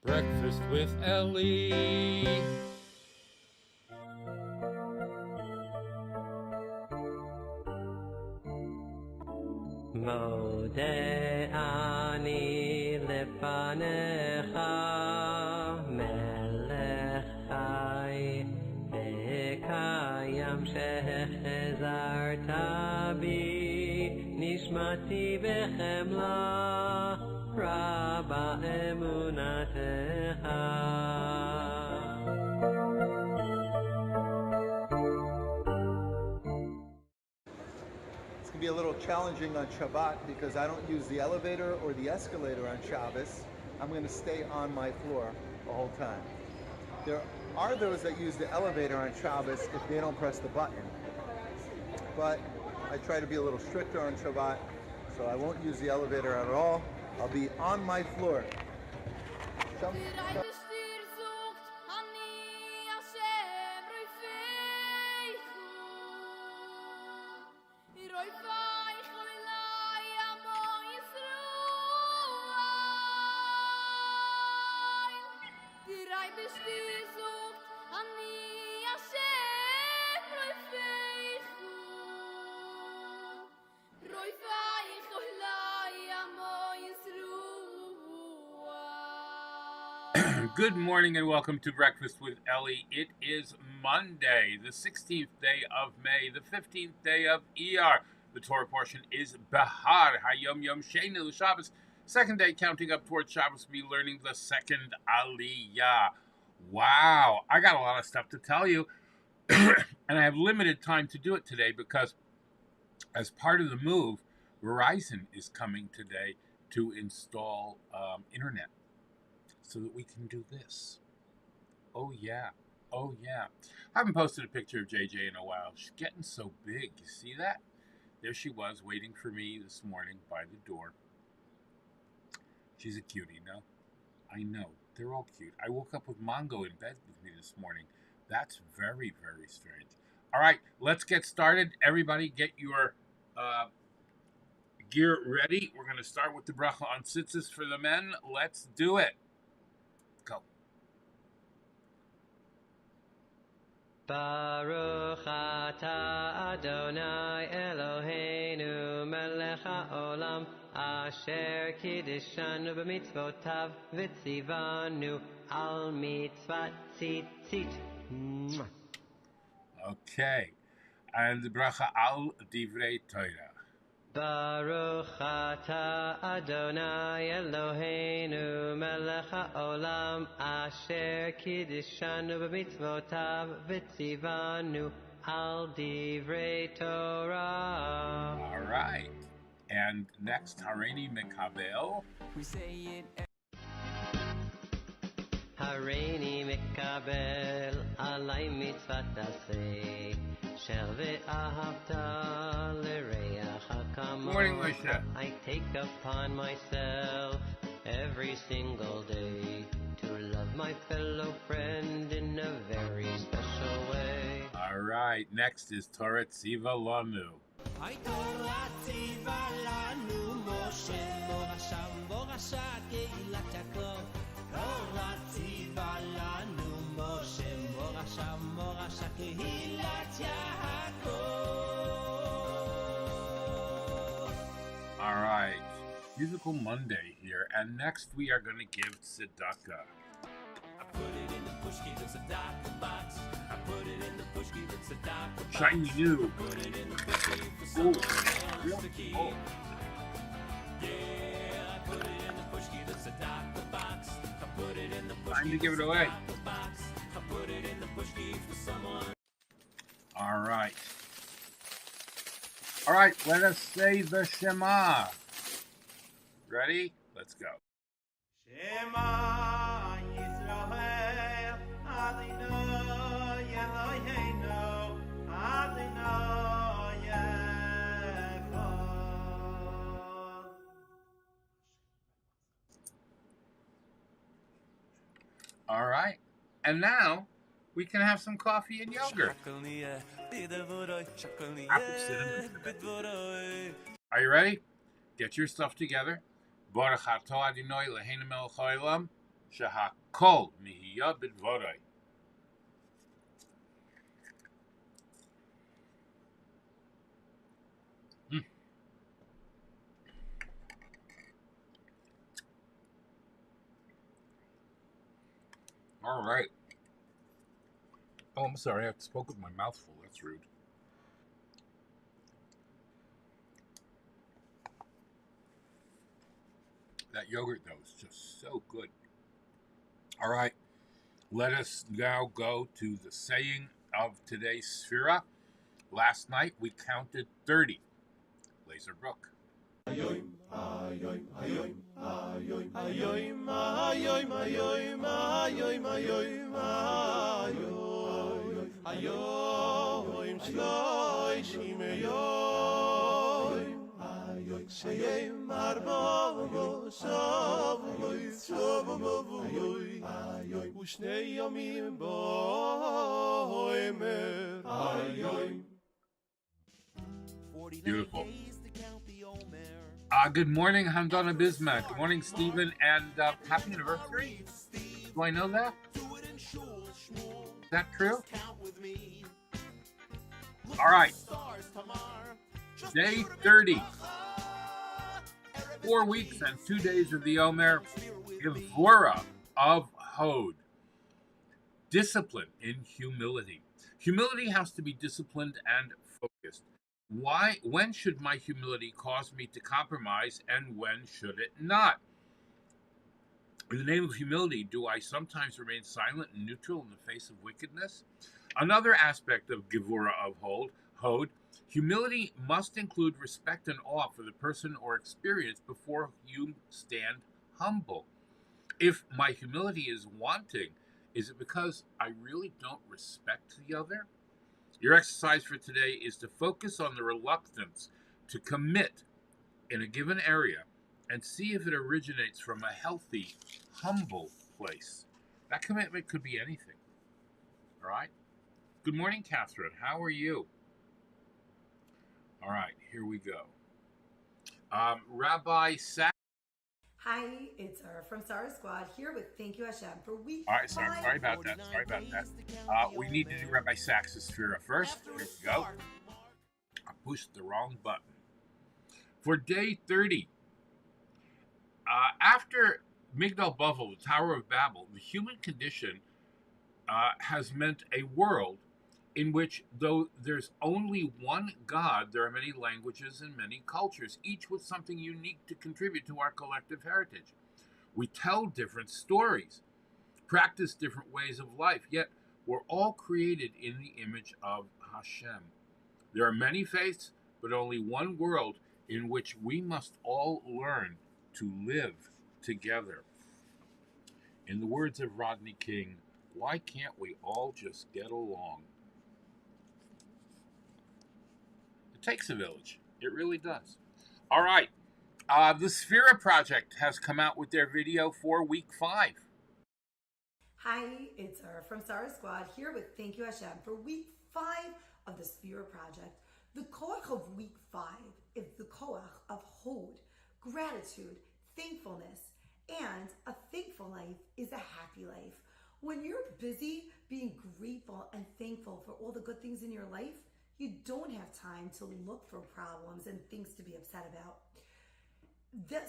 Breakfast with Elli. Mode ani lefanecha melech chai v'kayam shechazarta bi nishmati b'chemla Rabba emunatecha. It's going to be a little challenging on Shabbat because I don't use the elevator or the escalator on Shabbos. I'm going to stay on my floor the whole time. There are those that use the elevator on Shabbos if they don't press the button. But I try to be a little stricter on Shabbat, so I won't use the elevator at all. I'll be on my floor. Good morning and welcome to Breakfast with Elli. It is Monday, the 16th day of May, the 15th day of Iyar. The Torah portion is Behar, HaYom, Sheini, Shabbos. Second day counting up towards Shabbos, be learning the second Aliyah. Wow, I got a lot of stuff to tell you. And I have limited time to do it today because as part of the move, Verizon is coming today to install internet, so that we can do this. Oh yeah, oh yeah. I haven't posted a picture of JJ in a while. She's getting so big, you see that? There she was, waiting for me this morning by the door. She's a cutie, no? I know, they're all cute. I woke up with Mongo in bed with me this morning. That's very, very strange. All right, let's get started. Everybody get your gear ready. We're gonna start with the bracha on tzitzis for the men. Let's do it. Go. Baruch atah Adonai Eloheinu melech haolam asher kiddishanu b'mitzvotav v'tzivanu al mitzvat tzitzit. Okay. And the bracha al divrei Torah. Baruch atah Adonai Eloheinu melech haolam asher kiddishanu b'mitzvotav v'tzivanu al divrei Torah. All right. And next, Hareini Mekabel. We say it. Hareini Mekabel alay mitzvat taseh shel ve'ahavta l'reacha kamo. Morning, Moshe. I take upon myself every single day to love my fellow friend in a very special way. All right. Next is Torah Tziva Lanu. I Torah tziva lanu Moshe morashav morasha keilat Yaakov. Torah tziva lanu Moshe morashav morasha keilat Yaakov. All right. Musical Monday here. And next we are going to give tzedakah. I put it in the pushki that's a dark box. I put it in the pushki that's a dark box. Shiny new. Put it in the pushki for Oh, someone else to keep. oh. Yeah, I put it in the pushki that's a dark box. I put it in the pushki. Time to give it away. Box. I put it in the pushki for someone. All right. All right, let us say the Shema. Ready? Let's go. Shema Yisrael Adonai Eloheinu Adonai Echad. All right. And now we can have some coffee and yogurt. Apple cinnamon. Are you ready? Get your stuff together. Baruch atah Adonai Eloheinu melech haolam, shehakol nihiyah b'dvoroi. All right. Oh, I'm sorry. I spoke with my mouth full. That's rude. That yogurt, though, is just so good. All right. Let us now go to the saying of today's Sphira. Last night we counted 30. Laser Brook. HaYom, HaYom, HaYom, HaYom, HaYom, HaYom, HaYom, HaYom, HaYom, HaYom, Shloshim Yom, HaYom, Sheyem Arba Shavuot, Shavuot, HaYom, Ushnei Yomim Omer, HaYom. Beautiful. Good morning, Hamdana Bismack. Good morning, Stephen, and happy anniversary. Do I know that? Is that true? All right. Day 30. 4 weeks and 2 days of the Omer. Gevura of Hod. Discipline in humility. Humility has to be disciplined and focused. When should my humility cause me to compromise, and when should it not? In the name of humility, do I sometimes remain silent and neutral in the face of wickedness? Another aspect of Gevura of Hod, humility must include respect and awe for the person or experience before you stand humble. If my humility is wanting, is it because I really don't respect the other? Your exercise for today is to focus on the reluctance to commit in a given area and see if it originates from a healthy, humble place. That commitment could be anything. All right? Good morning, Catherine. How are you? All right, here we go. Rabbi Sack. Hi, it's Iyar from Sarah Squad here with Thank You Hashem for week All right, sorry 5. about that. We need to do Rabbi Sachs' Sphira first. Here we go. I pushed the wrong button. For day 30, after Migdal Bavel, the Tower of Babel, the human condition has meant a world in which, though there's only one God, there are many languages and many cultures, each with something unique to contribute to our collective heritage. We tell different stories, practice different ways of life, yet we're all created in the image of Hashem. There are many faiths, but only one world in which we must all learn to live together. In the words of Rodney King, why can't we all just get along? It takes a village. It really does. All right. The Sphira Project has come out with their video for week 5. Hi, it's Iyar from Sarah Squad here with Thank You Hashem for week 5 of the Sphira Project. The koach of week 5 is the koach of Hod, gratitude, thankfulness, and a thankful life is a happy life. When you're busy being grateful and thankful for all the good things in your life, you don't have time to look for problems and things to be upset about.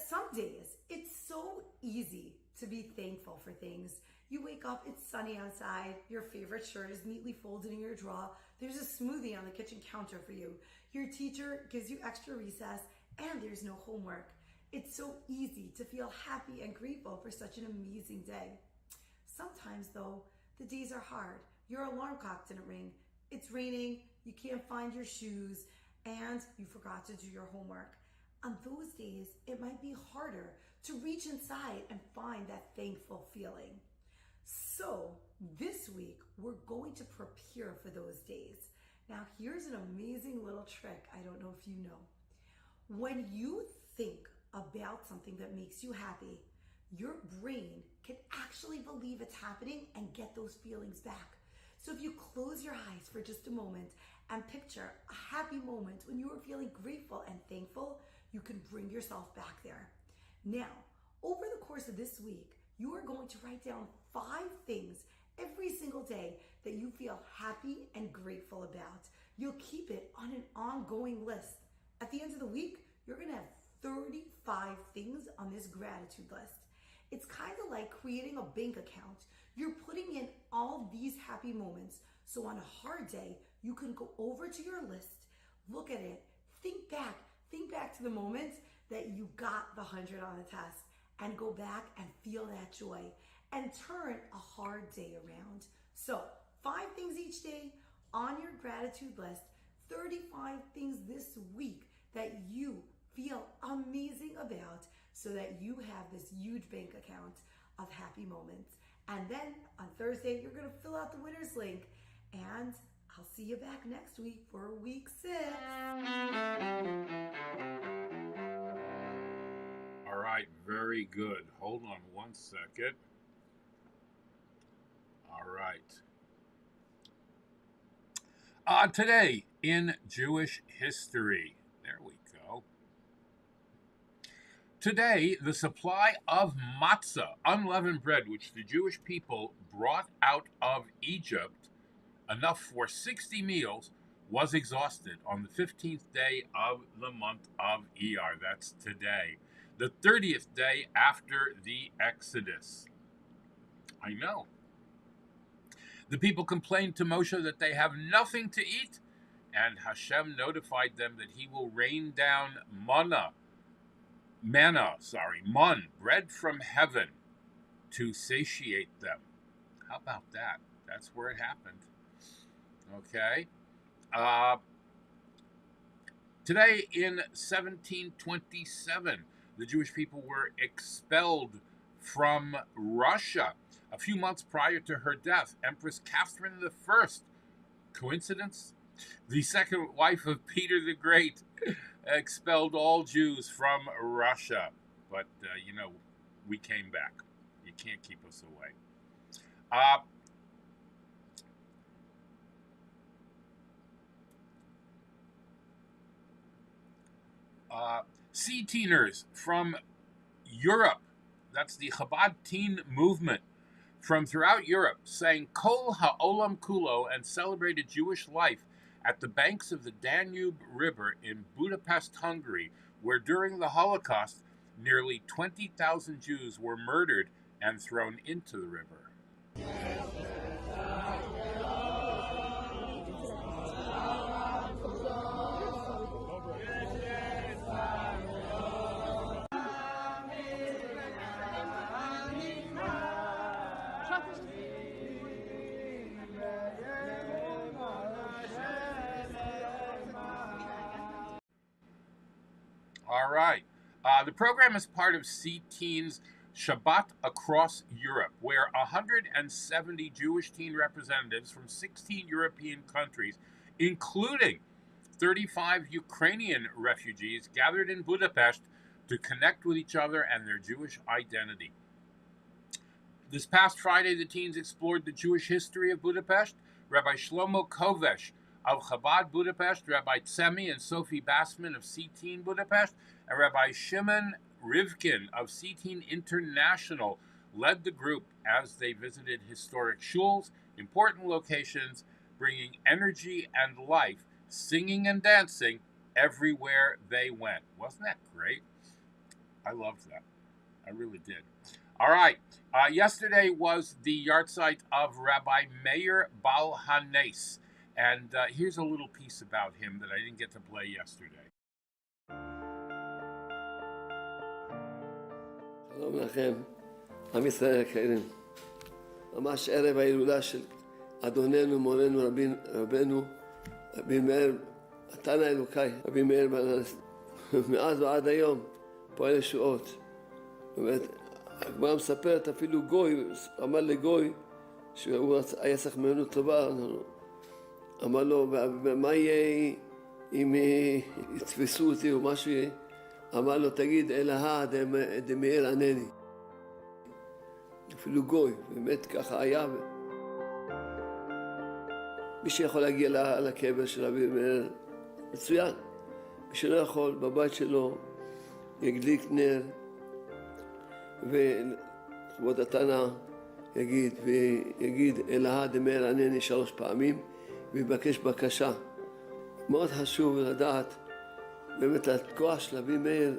Some days it's so easy to be thankful for things. You wake up, it's sunny outside, your favorite shirt is neatly folded in your drawer, there's a smoothie on the kitchen counter for you, your teacher gives you extra recess, and there's no homework. It's so easy to feel happy and grateful for such an amazing day. Sometimes though, the days are hard. Your alarm clock didn't ring, it's raining, you can't find your shoes, and you forgot to do your homework. On those days, it might be harder to reach inside and find that thankful feeling. So this week, we're going to prepare for those days. Now, here's an amazing little trick. I don't know if you know. When you think about something that makes you happy, your brain can actually believe it's happening and get those feelings back. So if you close your eyes for just a moment and picture a happy moment when you were feeling grateful and thankful, you can bring yourself back there. Now, over the course of this week, you are going to write down 5 things every single day that you feel happy and grateful about. You'll keep it on an ongoing list. At the end of the week, you're gonna have 35 things on this gratitude list. It's kind of like creating a bank account. You're putting in all these happy moments. So on a hard day, you can go over to your list, look at it, think back to the moment that you got the 100 on the test, and go back and feel that joy and turn a hard day around. So 5 things each day on your gratitude list, 35 things this week that you feel amazing about, so that you have this huge bank account of happy moments. And then on Thursday, you're gonna fill out the winner's link, and I'll see you back next week for week 6. All right, very good. Hold on one second. All right. Today in Jewish history, there we go. Today, the supply of matzah, unleavened bread, which the Jewish people brought out of Egypt, enough for 60 meals, was exhausted on the 15th day of the month of Iyar. That's today, the 30th day after the Exodus. I know. The people complained to Moshe that they have nothing to eat, and Hashem notified them that he will rain down man, bread from heaven, to satiate them. How about that? That's where it happened. Okay. Today in 1727, the Jewish people were expelled from Russia. A few months prior to her death, Empress Catherine I, coincidence? The second wife of Peter the Great, expelled all Jews from Russia. But, we came back. You can't keep us away. Sea teeners from Europe, that's the Chabad teen movement, from throughout Europe, sang Kol Ha'olam Kulo and celebrated Jewish life at the banks of the Danube River in Budapest, Hungary, where during the Holocaust, nearly 20,000 Jews were murdered and thrown into the river. All right. The program is part of Sea Teens Shabbat Across Europe, where 170 Jewish teen representatives from 16 European countries, including 35 Ukrainian refugees, gathered in Budapest to connect with each other and their Jewish identity. This past Friday, the teens explored the Jewish history of Budapest. Rabbi Shlomo Kovesh of Chabad Budapest, Rabbi Tsemi and Sophie Bassman of Sea Teen Budapest, and Rabbi Shimon Rivkin of Sea Teen International led the group as they visited historic shuls, important locations, bringing energy and life, singing and dancing everywhere they went. Wasn't that great? I loved that. I really did. All right. Yesterday was the yahrzeit of Rabbi Meir Baal HaNes. And here's a little piece about him that I didn't get to play yesterday. שלום לכם, עם ישראל יקרים. ממש ערב ההילולה של אדוננו, מורנו, רבנו, רבי מאיר, התנא אלוקאי, רבי מאיר בעל הנס. מאז ועד היום פועל ישועות. באמת, הגמרא מספרת אפילו גוי, אמר לגוי, שהוא היה צריך ממנו טובה, אמר לו, מה יהיה אם יתפסו אותי או משהו יהיה? אמר לו, תגיד, אלהה דמאיר ענני. אפילו גוי, באמת ככה היה. מי שיכול להגיע לקבר של רבי מאיר, מצוין. מי שלא יכול, בבית שלו, יגליק נר, וכבוד התנא יגיד, אלהה דמאיר ענני 3 פעמים, ויבקש בקשה. מאוד חשוב לדעת, באמת הכוח של רבי מאיר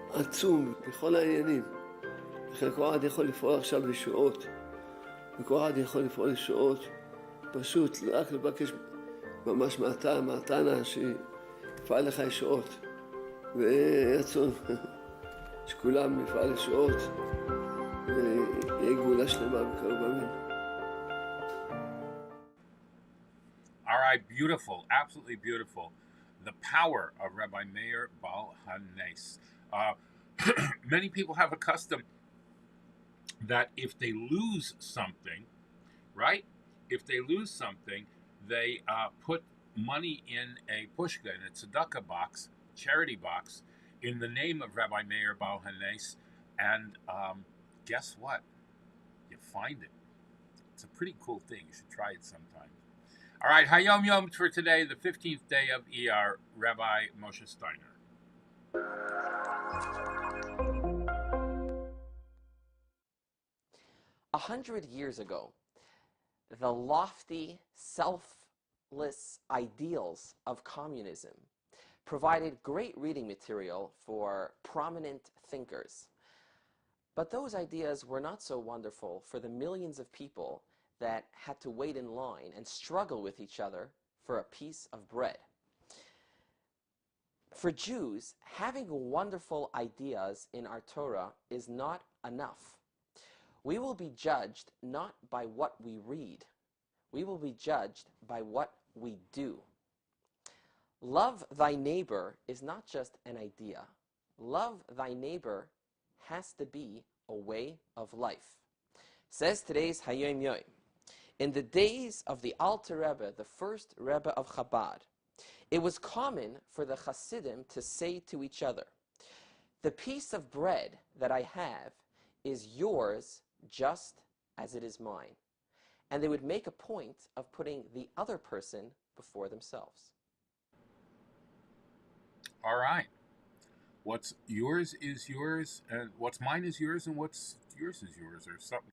עצום בכל העניינים. לכן כל אחד יכול לפעול עכשיו לישועות. וכל אחד יכול לפעול לישועות. פשוט רק לבקש ממש מהתנא שיפעל לך ישועות. ורצון שכולם יפעל ישועות ויהיה גאולה שלמה בקרוב אמן. All right, beautiful, absolutely beautiful. The power of Rabbi Meir Baal HaNes. Many people have a custom that if they lose something, right? If they lose something, they put money in a pushka, in a tzedakah box, charity box, in the name of Rabbi Meir Baal HaNes, and guess what? You find it. It's a pretty cool thing. You should try it sometime. All right, HaYom for today, the 15th day of Iyar, Rabbi Moshe Steiner. 100 years ago, the lofty, selfless ideals of communism provided great reading material for prominent thinkers. But those ideas were not so wonderful for the millions of people that had to wait in line and struggle with each other for a piece of bread. For Jews, having wonderful ideas in our Torah is not enough. We will be judged not by what we read. We will be judged by what we do. Love thy neighbor is not just an idea. Love thy neighbor has to be a way of life. Says today's HaYom. In the days of the Alter Rebbe, the first Rebbe of Chabad, it was common for the Hasidim to say to each other, the piece of bread that I have is yours just as it is mine. And they would make a point of putting the other person before themselves. All right. What's yours is yours, and what's mine is yours, and what's yours is yours, or something.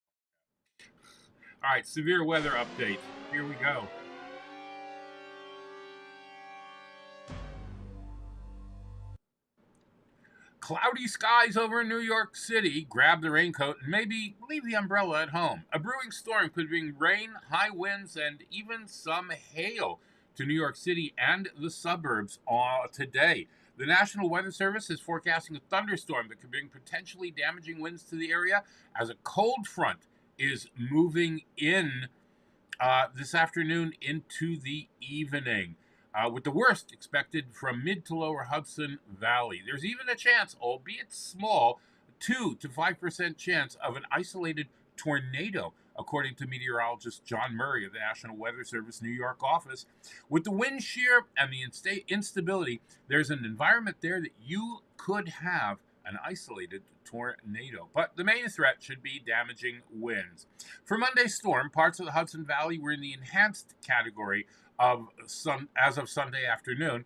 All right, severe weather update. Here we go. Cloudy skies over New York City. Grab the raincoat and maybe leave the umbrella at home. A brewing storm could bring rain, high winds, and even some hail to New York City and the suburbs today. The National Weather Service is forecasting a thunderstorm that could bring potentially damaging winds to the area as a cold front is moving in this afternoon into the evening, with the worst expected from mid to lower Hudson Valley. There's even a chance, albeit small, 2 to 5% chance of an isolated tornado, according to meteorologist John Murray of the National Weather Service New York office. With the wind shear and the instability, there's an environment there that you could have an isolated tornado. But the main threat should be damaging winds. For Monday's storm, parts of the Hudson Valley were in the enhanced category as of Sunday afternoon.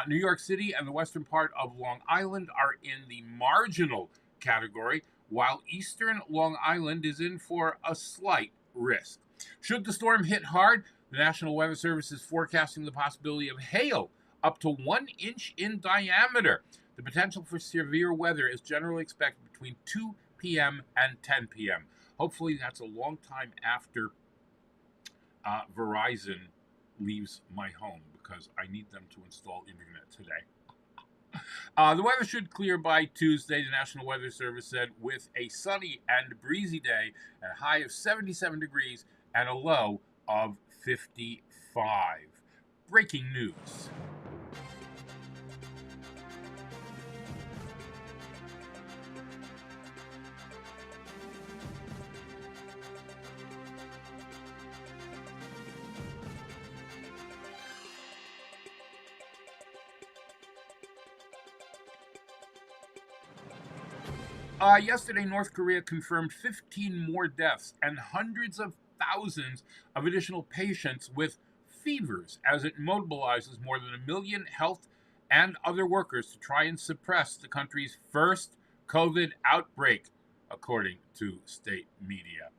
New York City and the western part of Long Island are in the marginal category, while eastern Long Island is in for a slight risk. Should the storm hit hard, the National Weather Service is forecasting the possibility of hail up to 1 inch in diameter. The potential for severe weather is generally expected between 2 p.m. and 10 p.m. Hopefully that's a long time after Verizon leaves my home, because I need them to install internet today. The weather should clear by Tuesday, the National Weather Service said, with a sunny and breezy day, and a high of 77 degrees and a low of 55. Breaking news. Yesterday, North Korea confirmed 15 more deaths and hundreds of thousands of additional patients with fevers as it mobilizes more than 1 million health and other workers to try and suppress the country's first COVID outbreak, according to state media.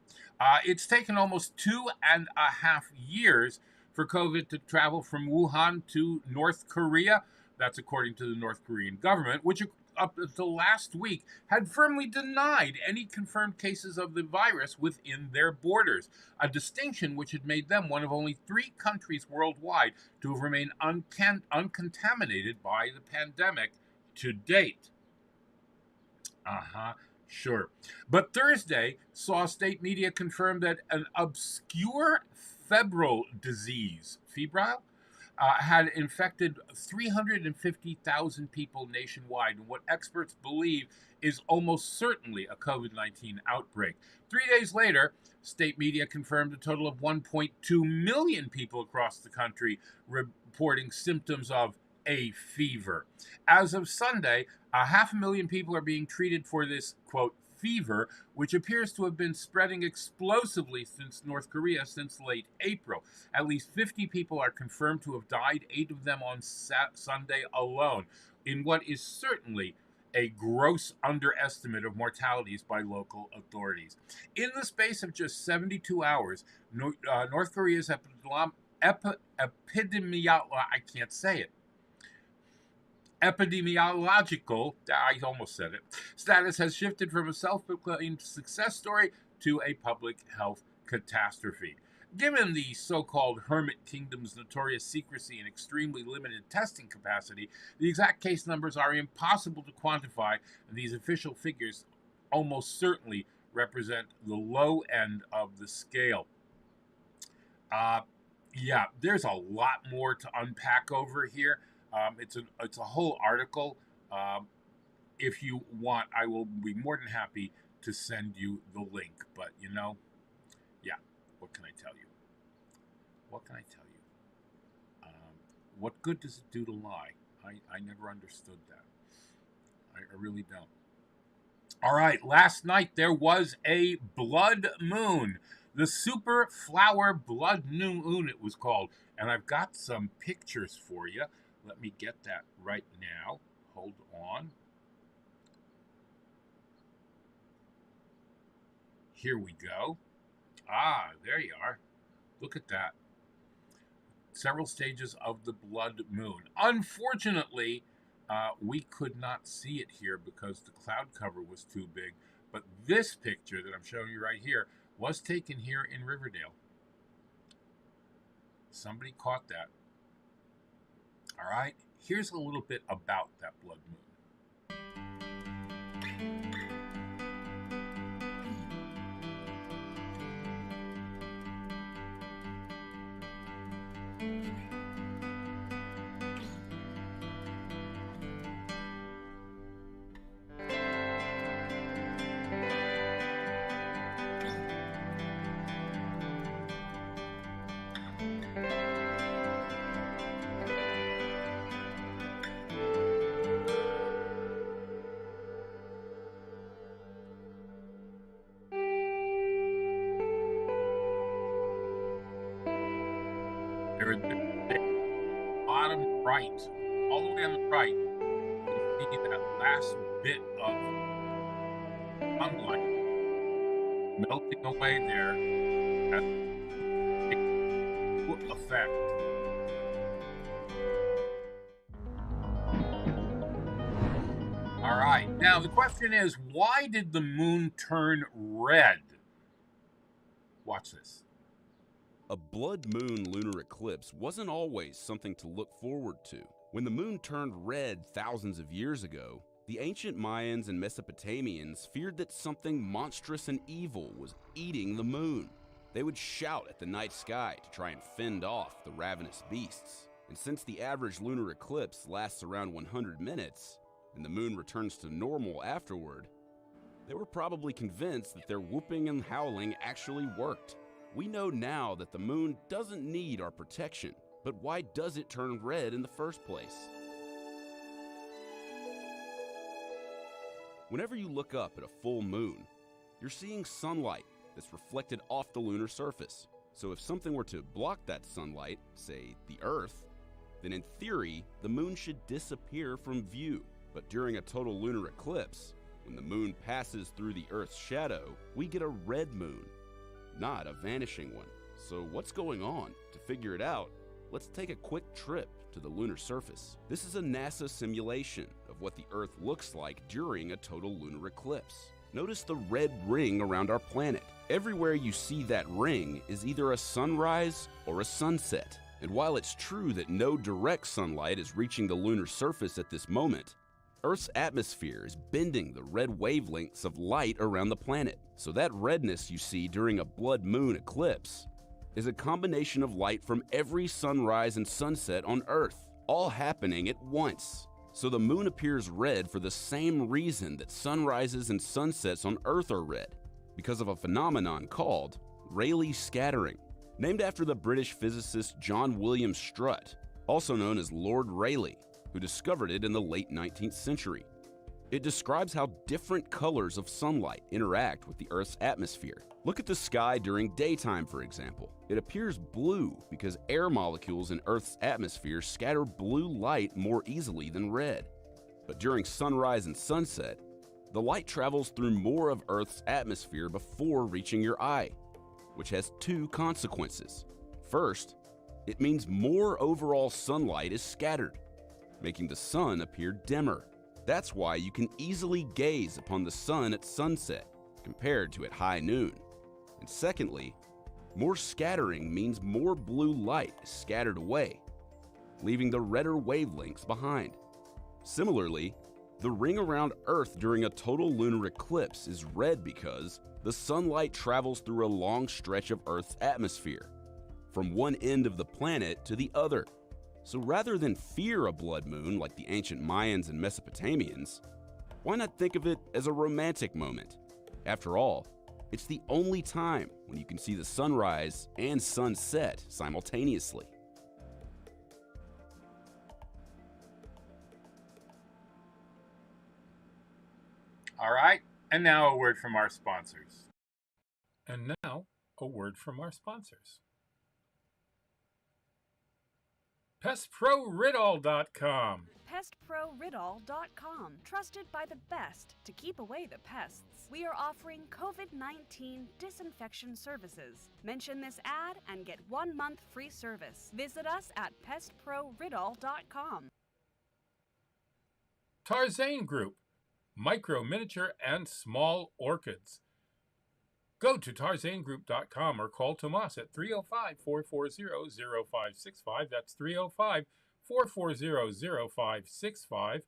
It's taken almost 2.5 years for COVID to travel from Wuhan to North Korea. That's according to the North Korean government, which up until last week had firmly denied any confirmed cases of the virus within their borders, a distinction which had made them one of only 3 countries worldwide to have remained uncontaminated by the pandemic to date. Sure. But Thursday saw state media confirm that an obscure febrile disease, febrile, had infected 350,000 people nationwide, and what experts believe is almost certainly a COVID-19 outbreak. 3 days later, state media confirmed a total of 1.2 million people across the country reporting symptoms of a fever. As of Sunday, 500,000 people are being treated for this, quote, fever, which appears to have been spreading explosively since North Korea since late April. At least 50 people are confirmed to have died, 8 of them on Sunday alone, in what is certainly a gross underestimate of mortalities by local authorities. In the space of just 72 hours, North Korea's epidemiological, I almost said it, status has shifted from a self-proclaimed success story to a public health catastrophe. Given the so-called Hermit Kingdom's notorious secrecy and extremely limited testing capacity, the exact case numbers are impossible to quantify, and these official figures almost certainly represent the low end of the scale. Yeah, there's a lot more to unpack over here. It's a whole article. If you want, I will be more than happy to send you the link. But, yeah, what can I tell you? What can I tell you? What good does it do to lie? I never understood that. I really don't. All right, last night there was a blood moon. The Super Flower Blood Moon, it was called. And I've got some pictures for you. Let me get that right now. Hold on. Here we go. There you are. Look at that. Several stages of the blood moon. Unfortunately, we could not see it here because the cloud cover was too big. But this picture that I'm showing you right here was taken here in Riverdale. Somebody caught that. All right, here's a little bit about that blood moon. There at the bottom right, all the way on the right, you see that last bit of sunlight melting away there. That's a big effect. All right. right, now the question is, why did the moon turn red? Watch this. A blood moon lunar eclipse wasn't always something to look forward to. When the moon turned red thousands of years ago, the ancient Mayans and Mesopotamians feared that something monstrous and evil was eating the moon. They would shout at the night sky to try and fend off the ravenous beasts. And since the average lunar eclipse lasts around 100 minutes, and the moon returns to normal afterward, they were probably convinced that their whooping and howling actually worked. We know now that the moon doesn't need our protection, but why does it turn red in the first place? Whenever you look up at a full moon, you're seeing sunlight that's reflected off the lunar surface. So if something were to block that sunlight, say the Earth, then in theory, the moon should disappear from view. But during a total lunar eclipse, when the moon passes through the Earth's shadow, we get a red moon, not a vanishing one. So what's going on? To figure it out, let's take a quick trip to the lunar surface. This is a NASA simulation of what the Earth looks like during a total lunar eclipse. Notice the red ring around our planet. Everywhere you see that ring is either a sunrise or a sunset. And while it's true that no direct sunlight is reaching the lunar surface at this moment, Earth's atmosphere is bending the red wavelengths of light around the planet. So that redness you see during a blood moon eclipse is a combination of light from every sunrise and sunset on Earth, all happening at once. So the moon appears red for the same reason that sunrises and sunsets on Earth are red, because of a phenomenon called Rayleigh scattering, named after the British physicist John William Strutt, also known as Lord Rayleigh, who discovered it in the late 19th century. It describes how different colors of sunlight interact with the Earth's atmosphere. Look at the sky during daytime, for example. It appears blue because air molecules in Earth's atmosphere scatter blue light more easily than red. But during sunrise and sunset, the light travels through more of Earth's atmosphere before reaching your eye, which has two consequences. First, it means more overall sunlight is scattered, making the sun appear dimmer. That's why you can easily gaze upon the sun at sunset compared to at high noon. And secondly, more scattering means more blue light is scattered away, leaving the redder wavelengths behind. Similarly, the ring around Earth during a total lunar eclipse is red because the sunlight travels through a long stretch of Earth's atmosphere, from one end of the planet to the other. So rather than fear a blood moon like the ancient Mayans and Mesopotamians, why not think of it as a romantic moment? After all, it's the only time when you can see the sunrise and sunset simultaneously. All right, and now a word from our sponsors. And now, a word from our sponsors. PestProRidall.com. PestProRidall.com. Trusted by the best to keep away the pests. We are offering COVID-19 disinfection services. Mention this ad and get 1 month free service. Visit us at PestProRidall.com. Tarzane Group. Micro, miniature, and small orchids. Go to tarzanegroup.com or call Tomas at 305-440-0565. That's 305-440-0565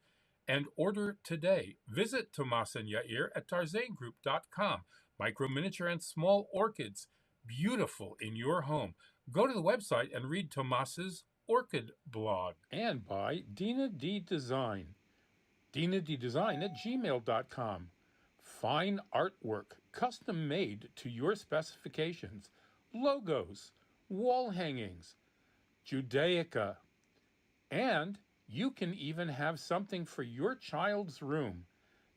and order today. Visit Tomas and Yair at tarzanegroup.com. Micro, miniature, and small orchids. Beautiful in your home. Go to the website and read Tomas's orchid blog. And by Dina D Design. DinaDDesign@gmail.com. Fine artwork, custom made to your specifications. Logos, wall hangings, Judaica. And you can even have something for your child's room.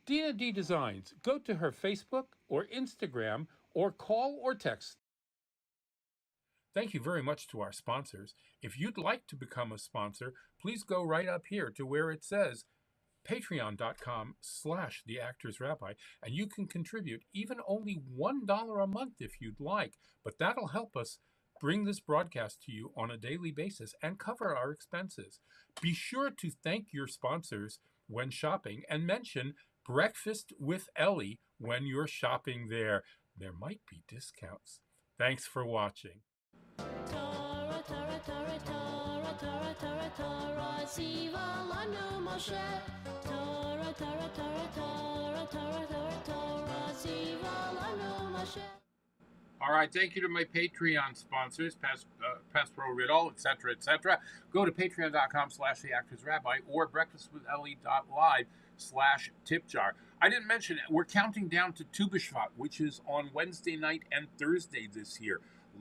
Dina D Designs. Go to her Facebook or Instagram or call or text. Thank you very much to our sponsors. If you'd like to become a sponsor, please go right up here to where it says patreon.com/theactorsrabbi, and you can contribute even only $1 a month if you'd like, but that'll help us bring this broadcast to you on a daily basis and cover our expenses. Be sure to thank your sponsors when shopping and mention Breakfast with Elli when you're shopping there. There might be discounts. Thanks for watching. Torah, Torah, Torah, Torah, Torah, Torah, Torah, Siva lanu Moshe. Torah, Torah, Torah, Torah, Torah, Torah, Torah, Siva lanu Moshe. All right, thank you to my Patreon sponsors, Pro Riddle, etc., etc. Go to patreon.com/theactorsrabbi or breakfastwithelli.live/tipjar. I didn't mention it. We're counting down to Tu B'Shvat, which is on Wednesday night and Thursday this year.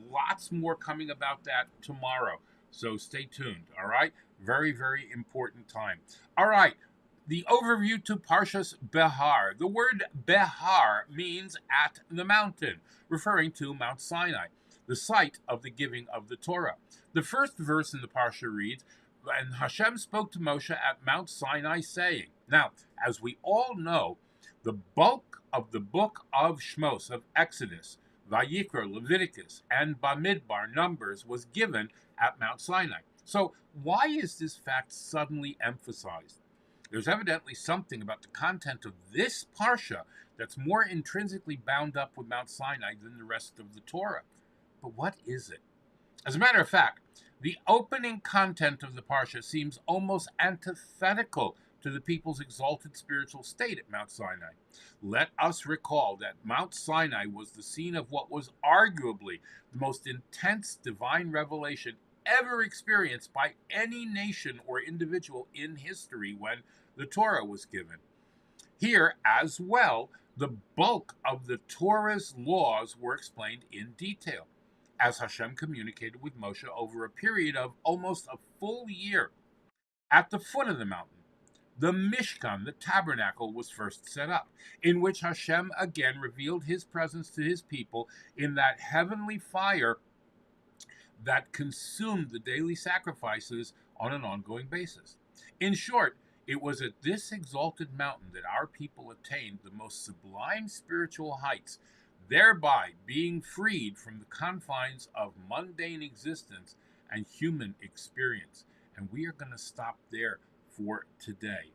Lots more coming about that tomorrow, so stay tuned, all right? Very, very important time. All right. The overview to Parshas Behar. The word Behar means at the mountain, referring to Mount Sinai, the site of the giving of the Torah. The first verse in the Parsha reads, "And Hashem spoke to Moshe at Mount Sinai, saying." Now, as we all know, the bulk of the book of Shmos, of Exodus, Vayikra, Leviticus, and Bamidbar, Numbers, was given at Mount Sinai. So why is this fact suddenly emphasized? There's evidently something about the content of this Parsha that's more intrinsically bound up with Mount Sinai than the rest of the Torah. But what is it? As a matter of fact, the opening content of the Parsha seems almost antithetical to the people's exalted spiritual state at Mount Sinai. Let us recall that Mount Sinai was the scene of what was arguably the most intense divine revelation ever experienced by any nation or individual in history when the Torah was given. Here, as well, the bulk of the Torah's laws were explained in detail, as Hashem communicated with Moshe over a period of almost a full year. At the foot of the mountain, the Mishkan, the tabernacle, was first set up, in which Hashem again revealed his presence to his people in that heavenly fire that consumed the daily sacrifices on an ongoing basis. In short, it was at this exalted mountain that our people attained the most sublime spiritual heights, thereby being freed from the confines of mundane existence and human experience. And we are going to stop there for today.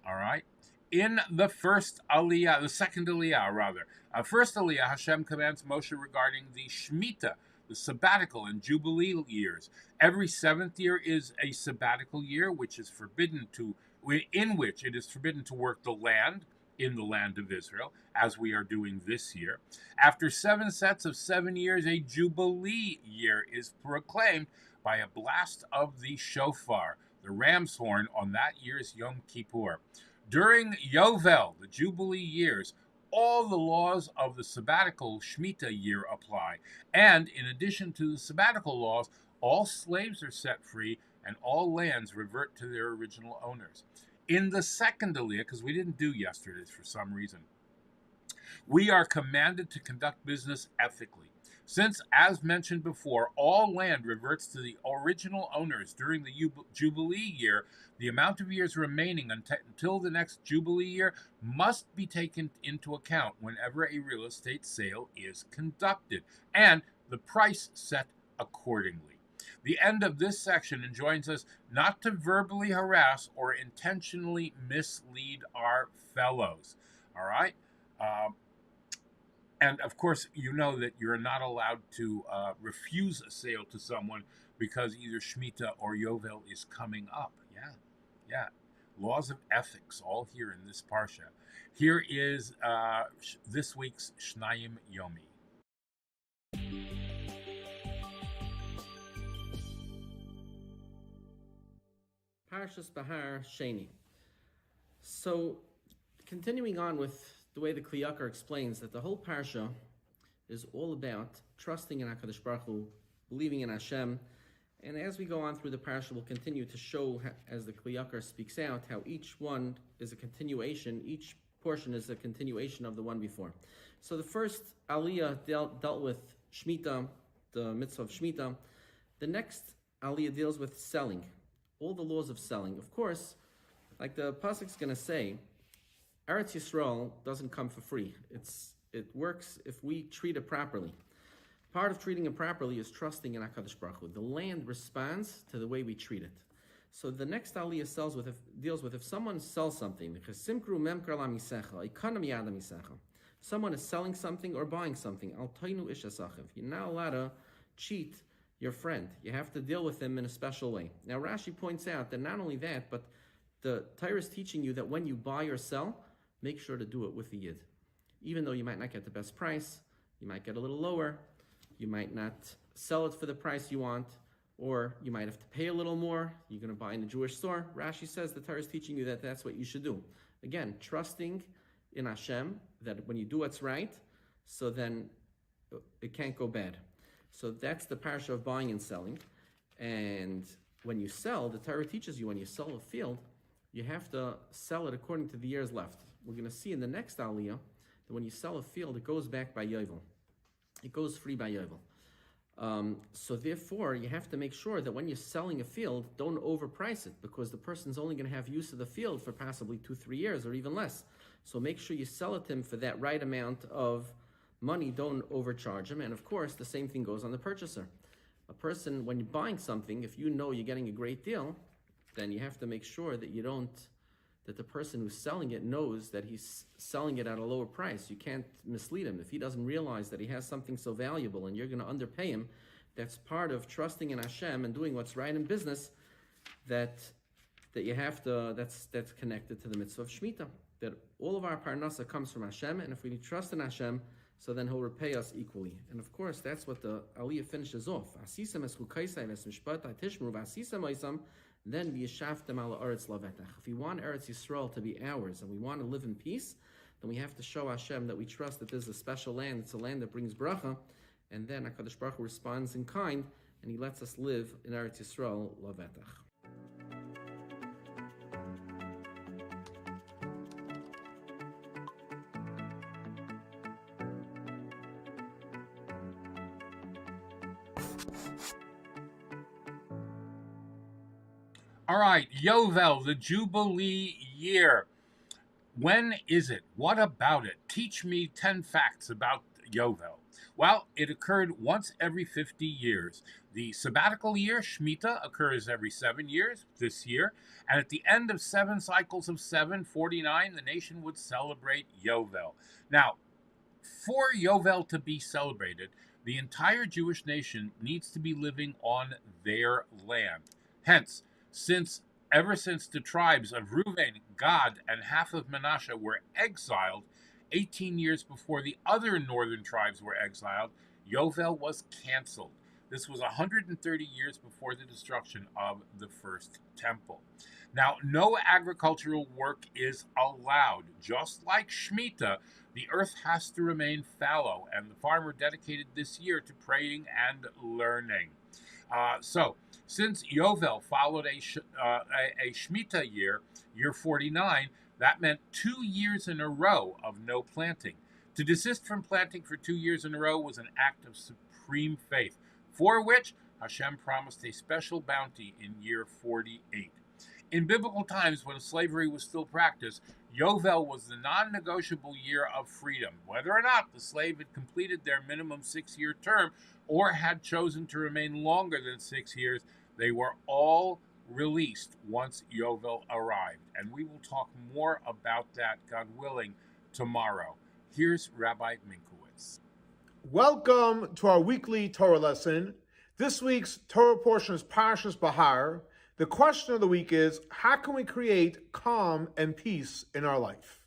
All right? In the first Aliyah, the second Aliyah rather, first Aliyah, Hashem commands Moshe regarding the Shemitah, the sabbatical and jubilee years. Every seventh year is a sabbatical year, in which it is forbidden to work the land in the land of Israel, as we are doing this year. After 7 sets of 7 years, a jubilee year is proclaimed by a blast of the shofar, the ram's horn, on that year's Yom Kippur. During Yovel, the jubilee years, all the laws of the sabbatical Shemitah year apply, and in addition to the sabbatical laws, all slaves are set free and all lands revert to their original owners. In the second Aliyah, because we didn't do yesterday's for some reason, we are commanded to conduct business ethically. Since, as mentioned before, all land reverts to the original owners during the Jubilee year, the amount of years remaining until the next Jubilee year must be taken into account whenever a real estate sale is conducted, and the price set accordingly. The end of this section enjoins us not to verbally harass or intentionally mislead our fellows. All right? And of course, you know that you're not allowed to refuse a sale to someone because either Shemitah or Yovel is coming up. Yeah. Laws of ethics, all here in this Parsha. Here is this week's Shnayim Yomi. Parshas Behar, Sheini. So, continuing on with the way the Kli Yakar explains that the whole Parsha is all about trusting in HaKadosh Baruch Hu, believing in Hashem, and as we go on through the Parsha, we'll continue to show, as the Kli Yakar speaks out, how each one is a continuation, each portion is a continuation of the one before. So the first Aliyah dealt with Shemitah, the mitzvah of Shemitah. The next Aliyah deals with selling, all the laws of selling. Of course, like the Pasuk's going to say, Eretz Yisrael doesn't come for free. It works if we treat it properly. Part of treating it properly is trusting in HaKadosh Baruch Hu. The land responds to the way we treat it. So the next Aliyah deals with if someone sells something. Someone is selling something or buying something. You're not allowed to cheat your friend. You have to deal with him in a special way. Now Rashi points out that not only that, but the Torah is teaching you that when you buy or sell, make sure to do it with the Yid. Even though you might not get the best price, you might get a little lower, you might not sell it for the price you want, or you might have to pay a little more. You're going to buy in a Jewish store. Rashi says the Torah is teaching you that that's what you should do. Again, trusting in Hashem that when you do what's right, so then it can't go bad. So that's the parasha of buying and selling. And when you sell, the Torah teaches you when you sell a field, you have to sell it according to the years left. We're going to see in the next Aliyah that when you sell a field, it goes back by Yovel. It goes free by Yovel. So therefore, you have to make sure that when you're selling a field, don't overprice it, because the person's only going to have use of the field for possibly 2-3 years or even less. So make sure you sell it to him for that right amount of money. Don't overcharge him. And of course, the same thing goes on the purchaser. A person, when you're buying something, if you know you're getting a great deal, then you have to make sure that that the person who's selling it knows that he's selling it at a lower price. You can't mislead him. If he doesn't realize that he has something so valuable and you're going to underpay him, that's part of trusting in Hashem and doing what's right in business, that you have to, that's connected to the mitzvah of Shemitah. That all of our parnasa comes from Hashem, and if we trust in Hashem, so then He'll repay us equally. And of course, that's what the Aliyah finishes off. Then v'yishaftem ala Eretz lavetach. If we want Eretz Yisrael to be ours and we want to live in peace, then we have to show Hashem that we trust that there's a special land. It's a land that brings bracha, and then HaKadosh Baruch Hu responds in kind, and He lets us live in Eretz Yisrael lavetach. All right, Yovel, the Jubilee year. When is it? What about it? Teach me 10 facts about Yovel. Well, it occurred once every 50 years. The sabbatical year, Shemitah, occurs every 7 years, this year. And at the end of 7 cycles of 749, the nation would celebrate Yovel. Now, for Yovel to be celebrated, the entire Jewish nation needs to be living on their land. Hence, ever since the tribes of Reuven, Gad, and half of Manasseh were exiled, 18 years before the other northern tribes were exiled, Yovel was canceled. This was 130 years before the destruction of the first temple. Now, no agricultural work is allowed. Just like Shemitah, the earth has to remain fallow, and the farmer dedicated this year to praying and learning. Since Yovel followed a Shemitah year, year 49, that meant 2 years in a row of no planting. To desist from planting for 2 years in a row was an act of supreme faith, for which Hashem promised a special bounty in year 48. In biblical times, when slavery was still practiced, Yovel was the non-negotiable year of freedom. Whether or not the slave had completed their minimum 6-year term or had chosen to remain longer than 6 years, they were all released once Yovel arrived. And we will talk more about that, God willing, tomorrow. Here's Rabbi Minkowitz. Welcome to our weekly Torah lesson. This week's Torah portion is Parshas Behar. The question of the week is, how can we create calm and peace in our life?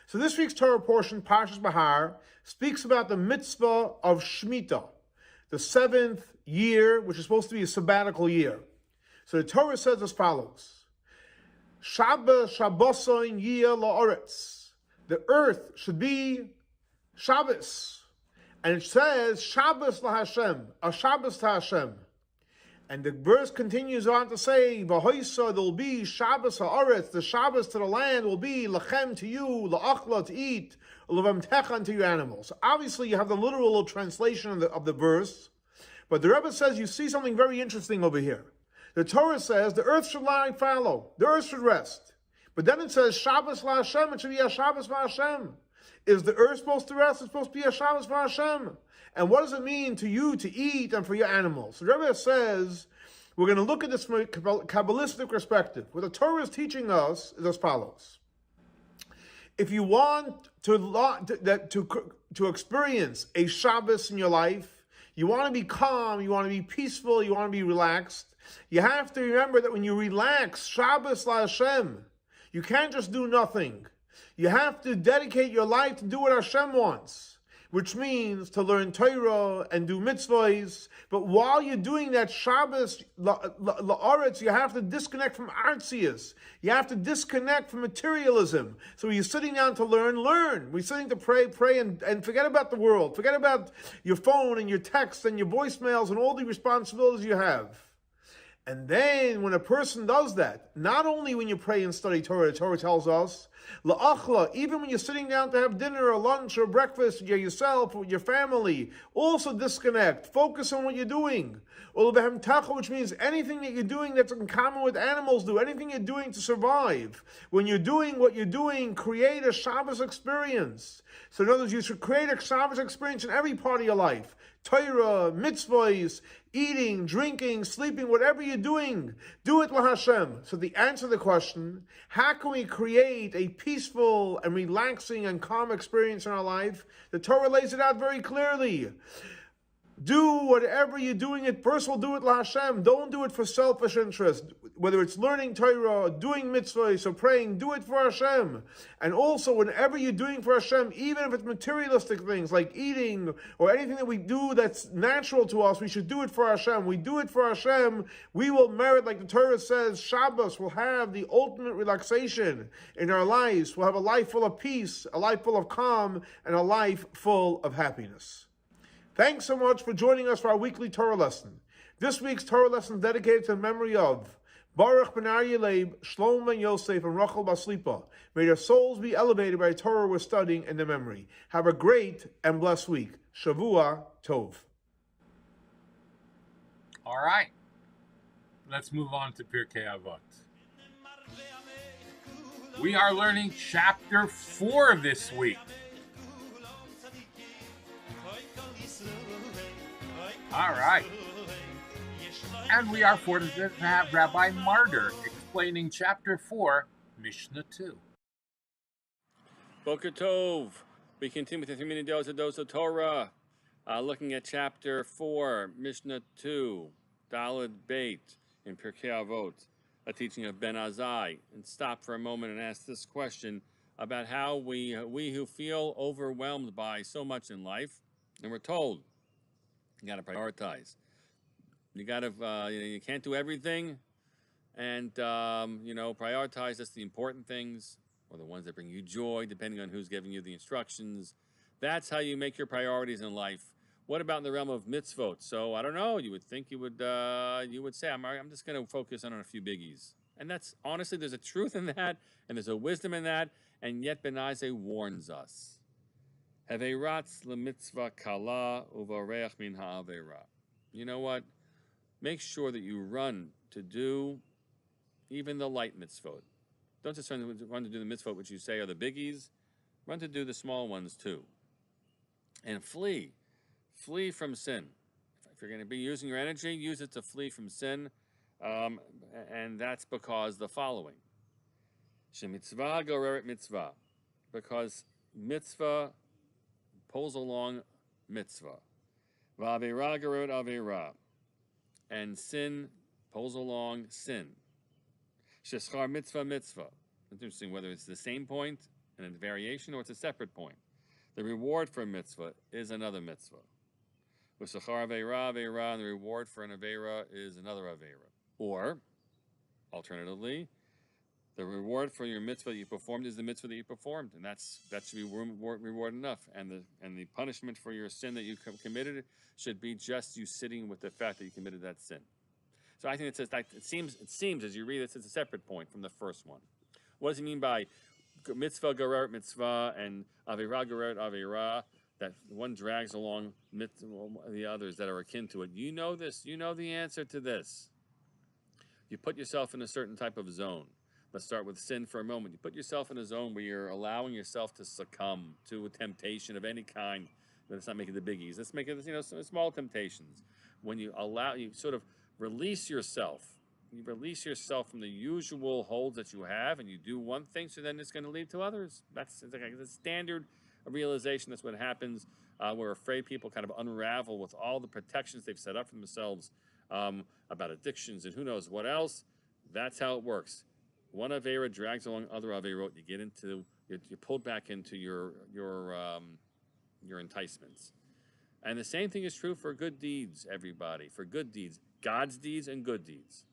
So this week's Torah portion, Parshas Behar, speaks about the mitzvah of Shemitah, the 7th year, which is supposed to be a sabbatical year. So the Torah says as follows: Shabbos Shabboson Yiyah La'aretz. The earth should be Shabbos. And it says Shabbos LaHashem, a Shabbos to Hashem. And the verse continues on to say, V'hoisa, there'll be Shabbos ha'aretz, the Shabbos to the land will be Lachem to you, La'achla to eat, L'vamtecha to your animals. So obviously you have the literal translation of the verse, but the Rebbe says you see something very interesting over here. The Torah says the earth should lie fallow, the earth should rest. But then it says Shabbos LaHashem, it should be a Shabbos LaHashem. Is the earth supposed to rest? It's supposed to be a Shabbos LaHashem. And what does it mean to you to eat and for your animals? The Rebbe says, We're going to look at this from a Kabbalistic perspective. What the Torah is teaching us is as follows. If you want to experience a Shabbos in your life, you want to be calm, you want to be peaceful, you want to be relaxed, you have to remember that when you relax, Shabbos la Hashem, you can't just do nothing. You have to dedicate your life to do what Hashem wants, which means to learn Torah and do mitzvahs. But while you're doing that Shabbos la'aretz, you have to disconnect from artzias. You have to disconnect from materialism. So when you're sitting down to learn. When you're sitting to pray, and forget about the world. Forget about your phone and your texts and your voicemails and all the responsibilities you have. And then when a person does that, not only when you pray and study Torah, the Torah tells us, la'achla, even when you're sitting down to have dinner or lunch or breakfast with yourself or with your family, also disconnect. Focus on what you're doing. Which means anything that you're doing that's in common with animals do, anything you're doing to survive. When you're doing what you're doing, create a Shabbos experience. So in other words, you should create a Shabbos experience in every part of your life. Torah, mitzvahs, eating, drinking, sleeping, whatever you're doing, do it LaHashem. So the answer to the question, how can we create a peaceful and relaxing and calm experience in our life? The Torah lays it out very clearly. Do whatever you're doing it. First of all, do it LaHashem. Don't do it for selfish interest. Whether it's learning Torah, or doing mitzvahs, or praying, do it for Hashem. And also, whenever you're doing for Hashem, even if it's materialistic things like eating or anything that we do that's natural to us, we should do it for Hashem. We do it for Hashem, we will merit, like the Torah says, Shabbos will have the ultimate relaxation in our lives. We'll have a life full of peace, a life full of calm, and a life full of happiness. Thanks so much for joining us for our weekly Torah lesson. This week's Torah lesson is dedicated to the memory of Baruch ben Aryeh, Shlomo ben Yosef, and Rachel Baslipa. May their souls be elevated by the Torah we're studying in their memory. Have a great and blessed week. Shavua Tov. All right. Let's move on to Pirkei Avot. We are learning chapter 4 this week. All right. And we are fortunate to have Rabbi Marder explaining chapter 4, Mishnah 2. Boker Tov. We continue with the 3 minute dose of Torah. Looking at chapter 4, Mishnah 2, Daled Beit in Pirkei Avot, a teaching of Ben Azai. And stop for a moment and ask this question about how we who feel overwhelmed by so much in life, and we're told, you got to prioritize. You got to, you can't do everything, and prioritize just the important things or the ones that bring you joy, depending on who's giving you the instructions. That's how you make your priorities in life. What about in the realm of mitzvot? So I don't know. You would think you would say, I'm just going to focus on a few biggies, and that's honestly, there's a truth in that, and there's a wisdom in that, and yet Ben Azai warns us. Haveratz lemitzvah kala uvareach min ha'avera. You know what? Make sure that you run to do even the light mitzvot. Don't just run to do the mitzvot which you say are the biggies. Run to do the small ones too. And flee. Flee from sin. If you're going to be using your energy, use it to flee from sin. And that's because the following. Shemitzvah goreret mitzvah. Because mitzvah pulls along mitzvah. V'avera goreret avera. And sin pulls along sin. Sheschar mitzvah mitzvah. Interesting whether it's the same point and a variation or it's a separate point. The reward for a mitzvah is another mitzvah. V'shachar avera avera, and the reward for an avera is another avera. Or, alternatively, the reward for your mitzvah that you performed is the mitzvah that you performed, and that should be reward enough. And the punishment for your sin that you committed should be just you sitting with the fact that you committed that sin. So I think it seems as you read this, it's a separate point from the first one. What does he mean by mitzvah gereret mitzvah and avera gereret avera? That one drags along the others that are akin to it. You know this. You know the answer to this. You put yourself in a certain type of zone. Let's start with sin for a moment. You put yourself in a zone where you're allowing yourself to succumb to a temptation of any kind. Let's not make it the biggies. Let's make it, some small temptations. When you sort of release yourself. You release yourself from the usual holds that you have, and you do one thing, so then it's going to lead to others. That's the standard realization. That's what happens. We're afraid people kind of unravel with all the protections they've set up for themselves about addictions and who knows what else. That's how it works. One Avera drags along other Averot. You get into, you're pulled back into your enticements. And the same thing is true for good deeds, everybody. For good deeds, God's deeds and good deeds.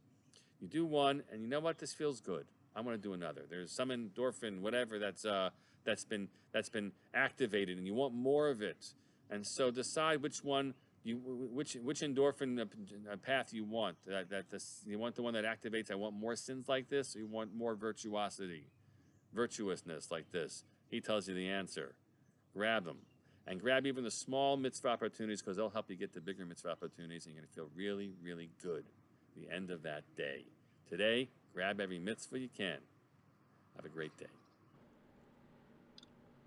You do one, and you know what? This feels good. I want to do another. There's some endorphin, whatever that's been activated, and you want more of it. And so decide which one which endorphin path you want. You want the one that activates. I want more sins like this, or you want more virtuousness like this. He tells you the answer. Grab them. And grab even the small mitzvah opportunities, because they'll help you get the bigger mitzvah opportunities, and you're going to feel really, really good at the end of that day. Today, grab every mitzvah you can. Have a great day.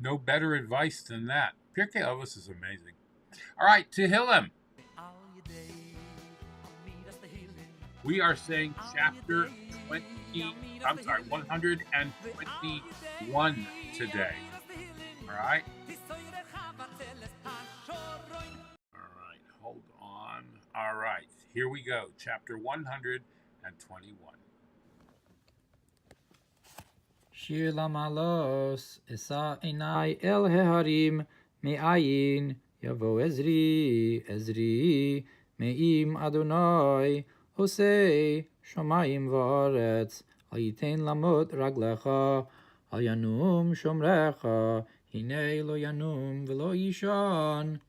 No better advice than that. Pirkei Avos is amazing. All right, Tehillim. We are saying chapter 121 today. All right? Hold on. All right, here we go. Chapter 121. Shir lamalos esa enai el heharim me'ayin yavo Ezri me'im Adonai osei shomayim v'aretz al yitein lamot raglecha al yanum shomrecha hinei lo yanum v'lo yishan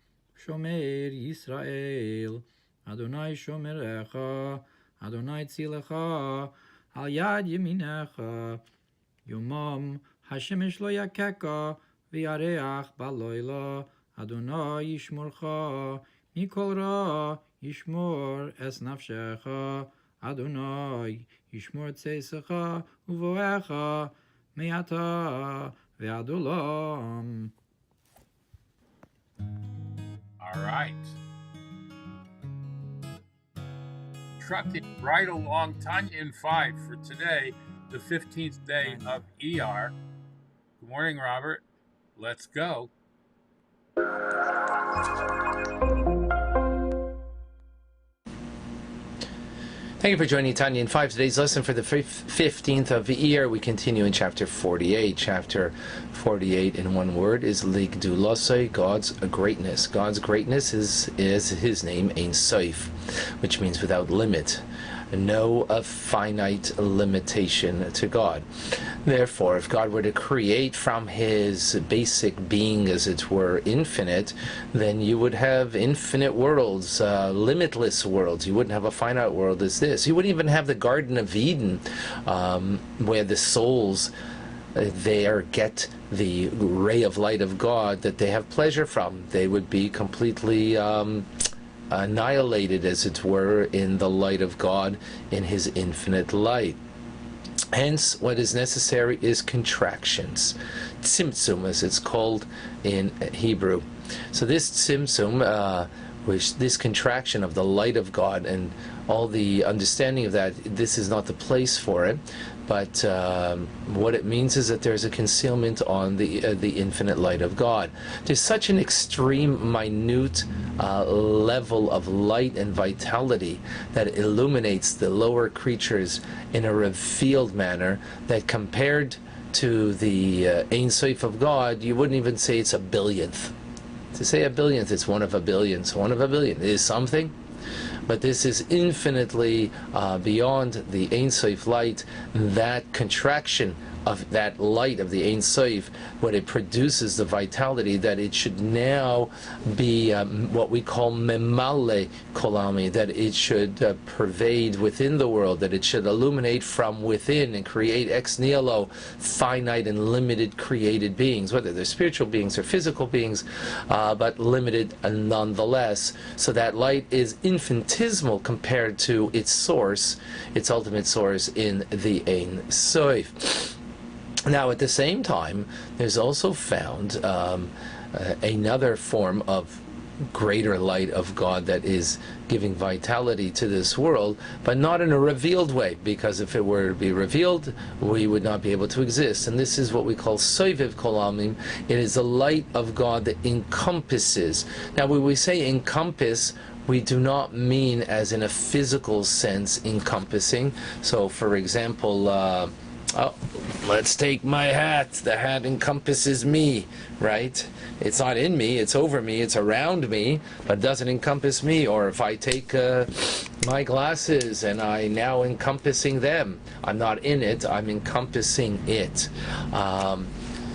shomer Yisrael Adonai shomerecha Adonai tzilecha al yad yeminecha Yomam Hashemesh lo yakeka v'yareach baloila Adonai yishmorcha mikol ra yishmor es nafshecha Adonai yishmor tzeisecha uvoecha me'ata ve'ad olam. All right. Trucking right along, Tanya in 5 for today, the 15th day of Iyar. Good morning, Robert. Let's go. Thank you for joining Tanya in 5. Today's lesson for the 15th of Iyar. We continue in chapter 48. Chapter 48, in one word, is Ligdulosai, God's greatness. God's greatness is his name, Ein Sof, which means without limit. No finite limitation to God. Therefore, if God were to create from his basic being, as it were, infinite, then you would have infinite worlds, limitless worlds. You wouldn't have a finite world as this. You wouldn't even have the Garden of Eden, where the souls there get the ray of light of God that they have pleasure from. They would be completely annihilated, as it were, in the light of God, in his infinite light. Hence, what is necessary is contractions, tzimtzum, as it's called in Hebrew. So this tzimtzum, this contraction of the light of God and all the understanding of that, this is not the place for it. But what it means is that there's a concealment on the infinite light of God. There's such an extreme, minute level of light and vitality that illuminates the lower creatures in a revealed manner that, compared to the Ein Sof of God, you wouldn't even say it's a billionth. To say a billionth, it's one of a billion. So one of a billion is something. But this is infinitely beyond the Ein Sof light. That contraction of that light of the Ein Sof, what it produces, the vitality, that it should now be what we call memale kolami, that it should pervade within the world, that it should illuminate from within and create ex nihilo finite and limited created beings, whether they're spiritual beings or physical beings, but limited nonetheless. So that light is infinitesimal compared to its source, its ultimate source in the Ein Sof. Now, at the same time, there's also found another form of greater light of God that is giving vitality to this world, but not in a revealed way, because if it were to be revealed, we would not be able to exist. And this is what we call Soiviv Kol Almim. It is the light of God that encompasses. Now, when we say encompass, we do not mean as in a physical sense encompassing. So, for example, let's take my hat. The hat encompasses me, right? It's not in me, it's over me, it's around me, but it doesn't encompass me. Or if I take my glasses and I now encompassing them, I'm not in it, I'm encompassing it.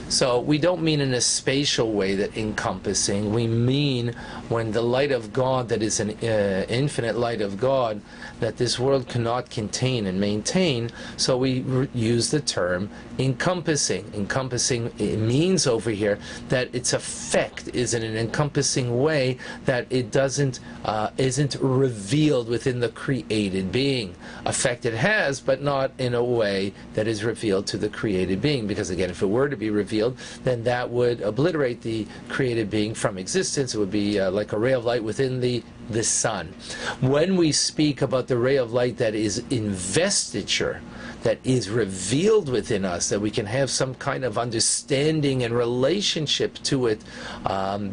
So we don't mean in a spatial way that encompassing. We mean when the light of God, that is an infinite light of God, that this world cannot contain and maintain. So we use the term encompassing. Encompassing, it means over here that its effect is in an encompassing way, that it isn't revealed within the created being. Effect it has, but not in a way that is revealed to the created being. Because again, if it were to be revealed, then that would obliterate the created being from existence. It would be like a ray of light within the sun. When we speak about the ray of light that is investiture, that is revealed within us, that we can have some kind of understanding and relationship to it,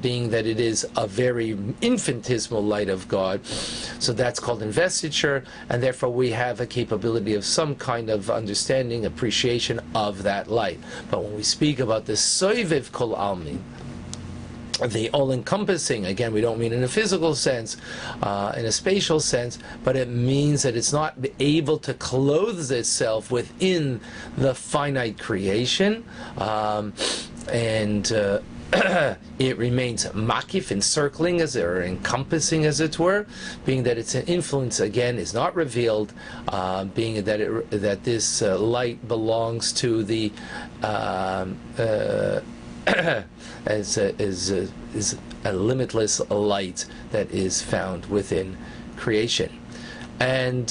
being that it is a very infinitesimal light of God. So that's called investiture, and therefore we have a capability of some kind of understanding, appreciation of that light. But when we speak about the Soiviv Kol Almin, the all-encompassing, again, we don't mean in a physical sense, in a spatial sense, but it means that it's not able to clothe itself within the finite creation, and it remains makif, encircling, or encompassing, as it were, being that its influence, again, is not revealed, being that this light belongs to the is a limitless light that is found within creation. And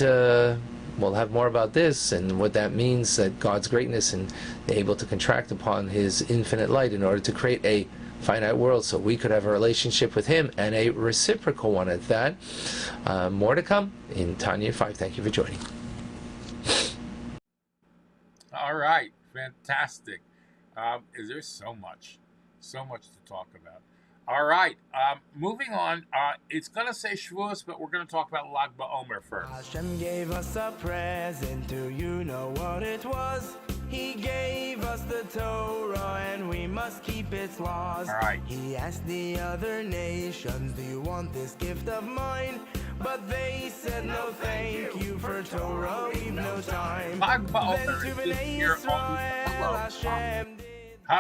we'll have more about this and what that means, that God's greatness and able to contract upon His infinite light in order to create a finite world, so we could have a relationship with Him, and a reciprocal one at that. More to come in Tanya 5. Thank you for joining. All right, fantastic. There's so much to talk about. All right, moving on. It's going to say Shavuos, but we're going to talk about Lag BaOmer first. Hashem gave us a present. Do you know what it was? He gave us the Torah, and we must keep its laws. All right. He asked the other nations, do you want this gift of mine? But they said no thank you, for Torah we've no time. Lag BaOmer this year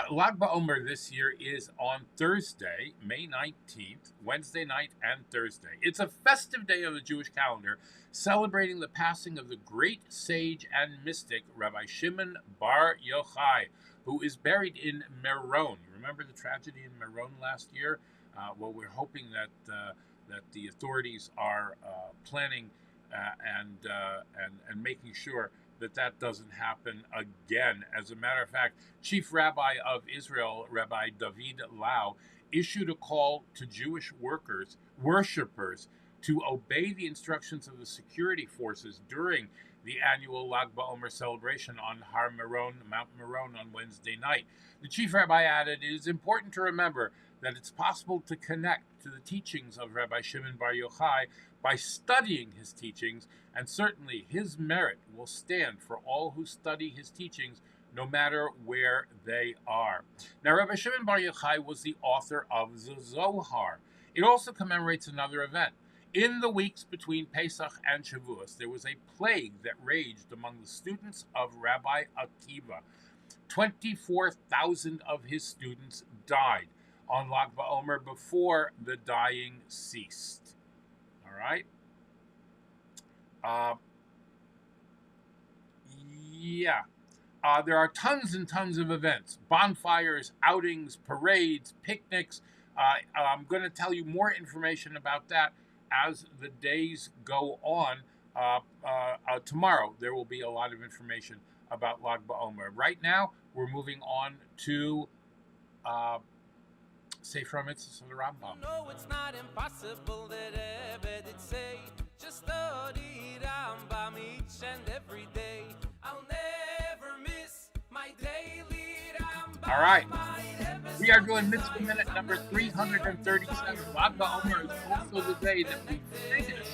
Lag BaOmer this year is on Thursday, May 19th, Wednesday night and Thursday. It's a festive day of the Jewish calendar, celebrating the passing of the great sage and mystic Rabbi Shimon Bar Yochai, who is buried in Meron. Remember the tragedy in Meron last year? Well, we're hoping that the authorities are planning and making sure that doesn't happen again. As a matter of fact, Chief Rabbi of Israel, Rabbi David Lau, issued a call to Jewish worshippers, to obey the instructions of the security forces during the annual Lag BaOmer celebration on Har Meron, Mount Meron, on Wednesday night. The Chief Rabbi added, it is important to remember that it's possible to connect to the teachings of Rabbi Shimon Bar Yochai by studying his teachings, and certainly his merit will stand for all who study his teachings, no matter where they are. Now, Rabbi Shimon Bar Yochai was the author of the Zohar. It also commemorates another event. In the weeks between Pesach and Shavuos, there was a plague that raged among the students of Rabbi Akiva. 24,000 of his students died on Lag BaOmer before the dying ceased. All right? There are tons and tons of events, bonfires, outings, parades, picnics. I'm going to tell you more information about that as the days go on. Tomorrow there will be a lot of information about Lag BaOmer. Right now we're moving on to Sefer HaMitzvos of the Rambam. No, it's not impossible that Rebbe did say, just study Rambam each and every day. I'll never miss my daily Rambam. All right. We are doing Mitzvah Minute number 337. Lag BaOmer is also the day that we finish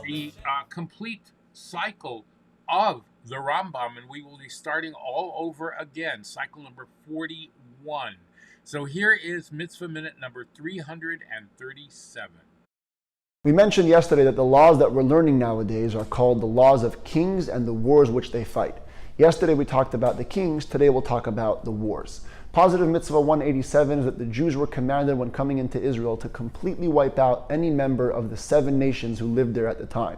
the complete cycle of the Rambam, and we will be starting all over again, cycle number 41. So here is Mitzvah Minute number 337. We mentioned yesterday that the laws that we're learning nowadays are called the laws of kings and the wars which they fight. Yesterday we talked about the kings, today we'll talk about the wars. Positive Mitzvah 187 is that the Jews were commanded when coming into Israel to completely wipe out any member of the 7 nations who lived there at the time.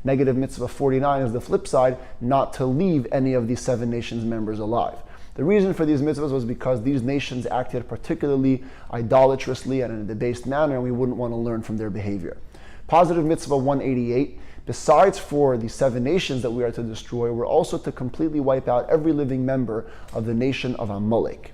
Negative Mitzvah 49 is the flip side, not to leave any of these 7 nations members alive. The reason for these mitzvahs was because these nations acted particularly idolatrously and in a debased manner, and we wouldn't want to learn from their behavior. Positive Mitzvah 188, besides for the 7 nations that we are to destroy, we're also to completely wipe out every living member of the nation of Amalek.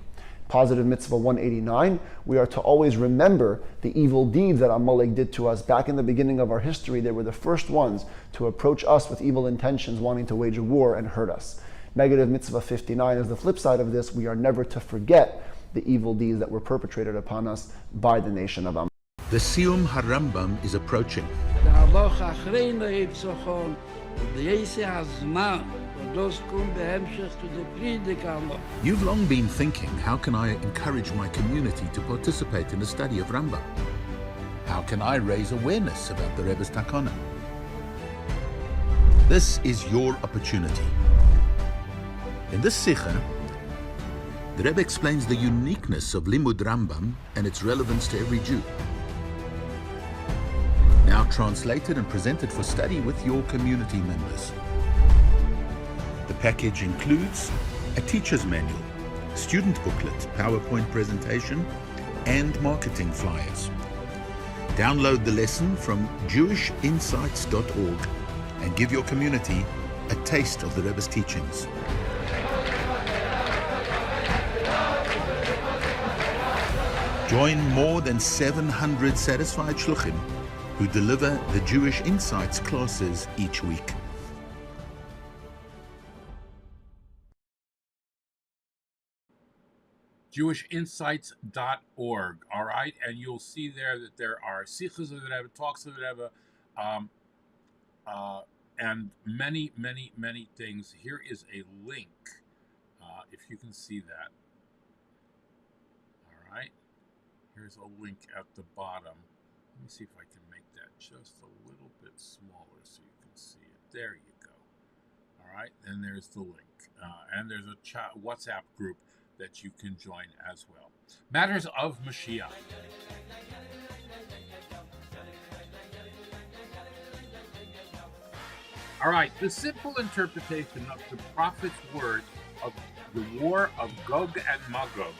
Positive Mitzvah 189, we are to always remember the evil deeds that Amalek did to us back in the beginning of our history. They were the first ones to approach us with evil intentions, wanting to wage a war and hurt us. Negative Mitzvah 59 is the flip side of this. We are never to forget the evil deeds that were perpetrated upon us by the nation of Amalek. The Siyum HaRambam is approaching. You've long been thinking, how can I encourage my community to participate in the study of Rambam? How can I raise awareness about the Rebbe's Takana? This is your opportunity. In this Sikha, the Rebbe explains the uniqueness of Limud Rambam and its relevance to every Jew. Now translated and presented for study with your community members. The package includes a teacher's manual, student booklet, PowerPoint presentation, and marketing flyers. Download the lesson from jewishinsights.org and give your community a taste of the Rebbe's teachings. Join more than 700 satisfied shluchim who deliver the Jewish Insights classes each week. JewishInsights.org, all right? And you'll see there that there are sichos of the Rebbe, talks of the Rebbe, and many, many, many things. Here is a link, if you can see that. All right? Here's a link at the bottom. Let me see if I can make that just a little bit smaller so you can see it. There you go. All right, and there's the link. And there's a WhatsApp group that you can join as well. Matters of Mashiach. All right, the simple interpretation of the prophet's word of the war of Gog and Magog,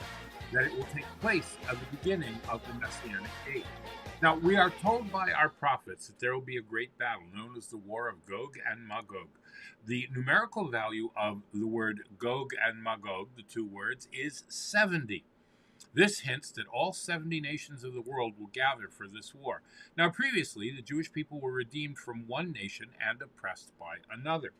that it will take place at the beginning of the Messianic age. Now, we are told by our prophets that there will be a great battle known as the War of Gog and Magog. The numerical value of the word Gog and Magog, the 2 words, is 70. This hints that all 70 nations of the world will gather for this war. Now, previously, the Jewish people were redeemed from one nation and oppressed by another.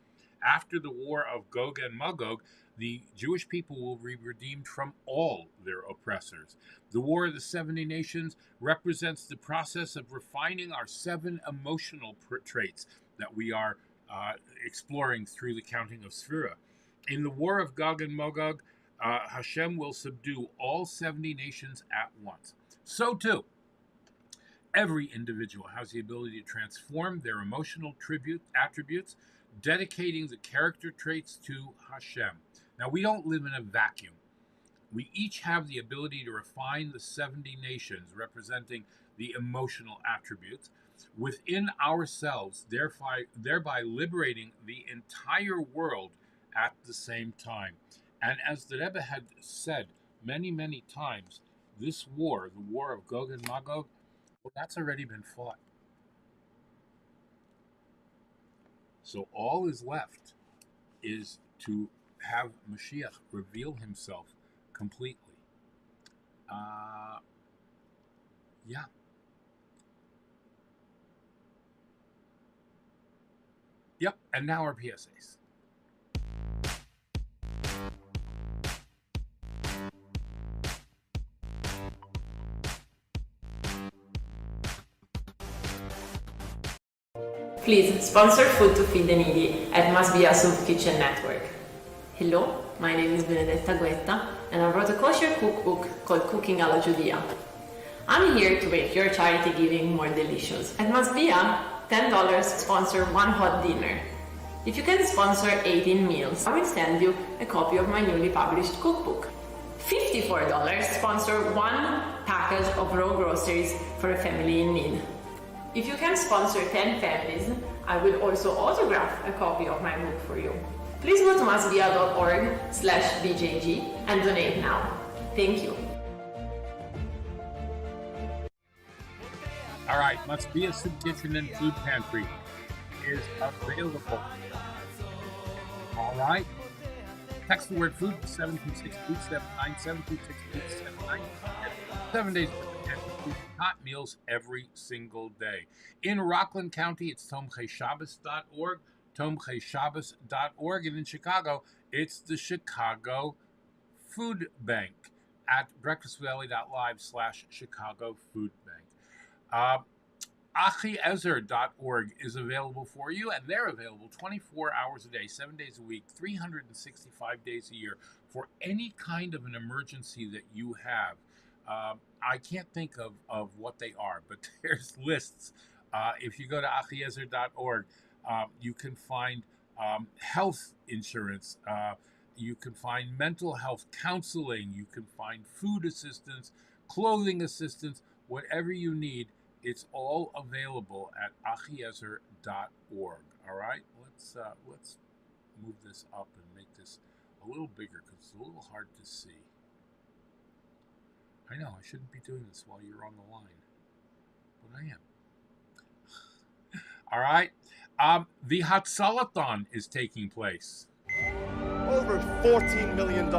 After the War of Gog and Magog, the Jewish people will be redeemed from all their oppressors. The War of the 70 Nations represents the process of refining our 7 emotional traits that we are exploring through the counting of Sphira. In the War of Gog and Magog, Hashem will subdue all 70 nations at once. So too, every individual has the ability to transform their emotional attributes, dedicating the character traits to Hashem. Now, we don't live in a vacuum. We each have the ability to refine the 70 nations representing the emotional attributes within ourselves, thereby liberating the entire world at the same time. And as the Rebbe had said many, many times, this war, the War of Gog and Magog, well, that's already been fought. So all is left is to have Mashiach reveal himself completely. Yeah. Yep, and now our PSAs. Please sponsor Food to Feed the Needy at Must Be a Soup Kitchen Network. Hello, my name is Benedetta Guetta and I wrote a kosher cookbook called Cooking alla Giudia. I'm here to make your charity giving more delicious. At Must Be a $10 sponsor one hot dinner. If you can sponsor 18 meals, I will send you a copy of my newly published cookbook. $54 sponsor one package of raw groceries for a family in need. If you can sponsor 10 families, I will also autograph a copy of my book for you. Please go to mustbea.org/BJG and donate now. Thank you. All right, Must Be a Soup Kitchen and Food Pantry is available. All right. Text the word food to 726-879, 726-879. 7 days worth of pantry hot meals every single day. In Rockland County, it's tomcheishabbos.org, tomcheishabbos.org. And in Chicago, it's the Chicago Food Bank at breakfastwithelli.live/Chicago Food Bank. Achiezer.org is available for you, and they're available 24 hours a day, 7 days a week, 365 days a year for any kind of an emergency that you have. I can't think of what they are, but there's lists. If you go to achiezer.org, you can find health insurance, you can find mental health counseling, you can find food assistance, clothing assistance, whatever you need. It's all available at achiezer.org. All right, let's move this up and make this a little bigger because it's a little hard to see. I know I shouldn't be doing this while you're on the line, but I am. All right, the Hatzalathon is taking place. Over $14 million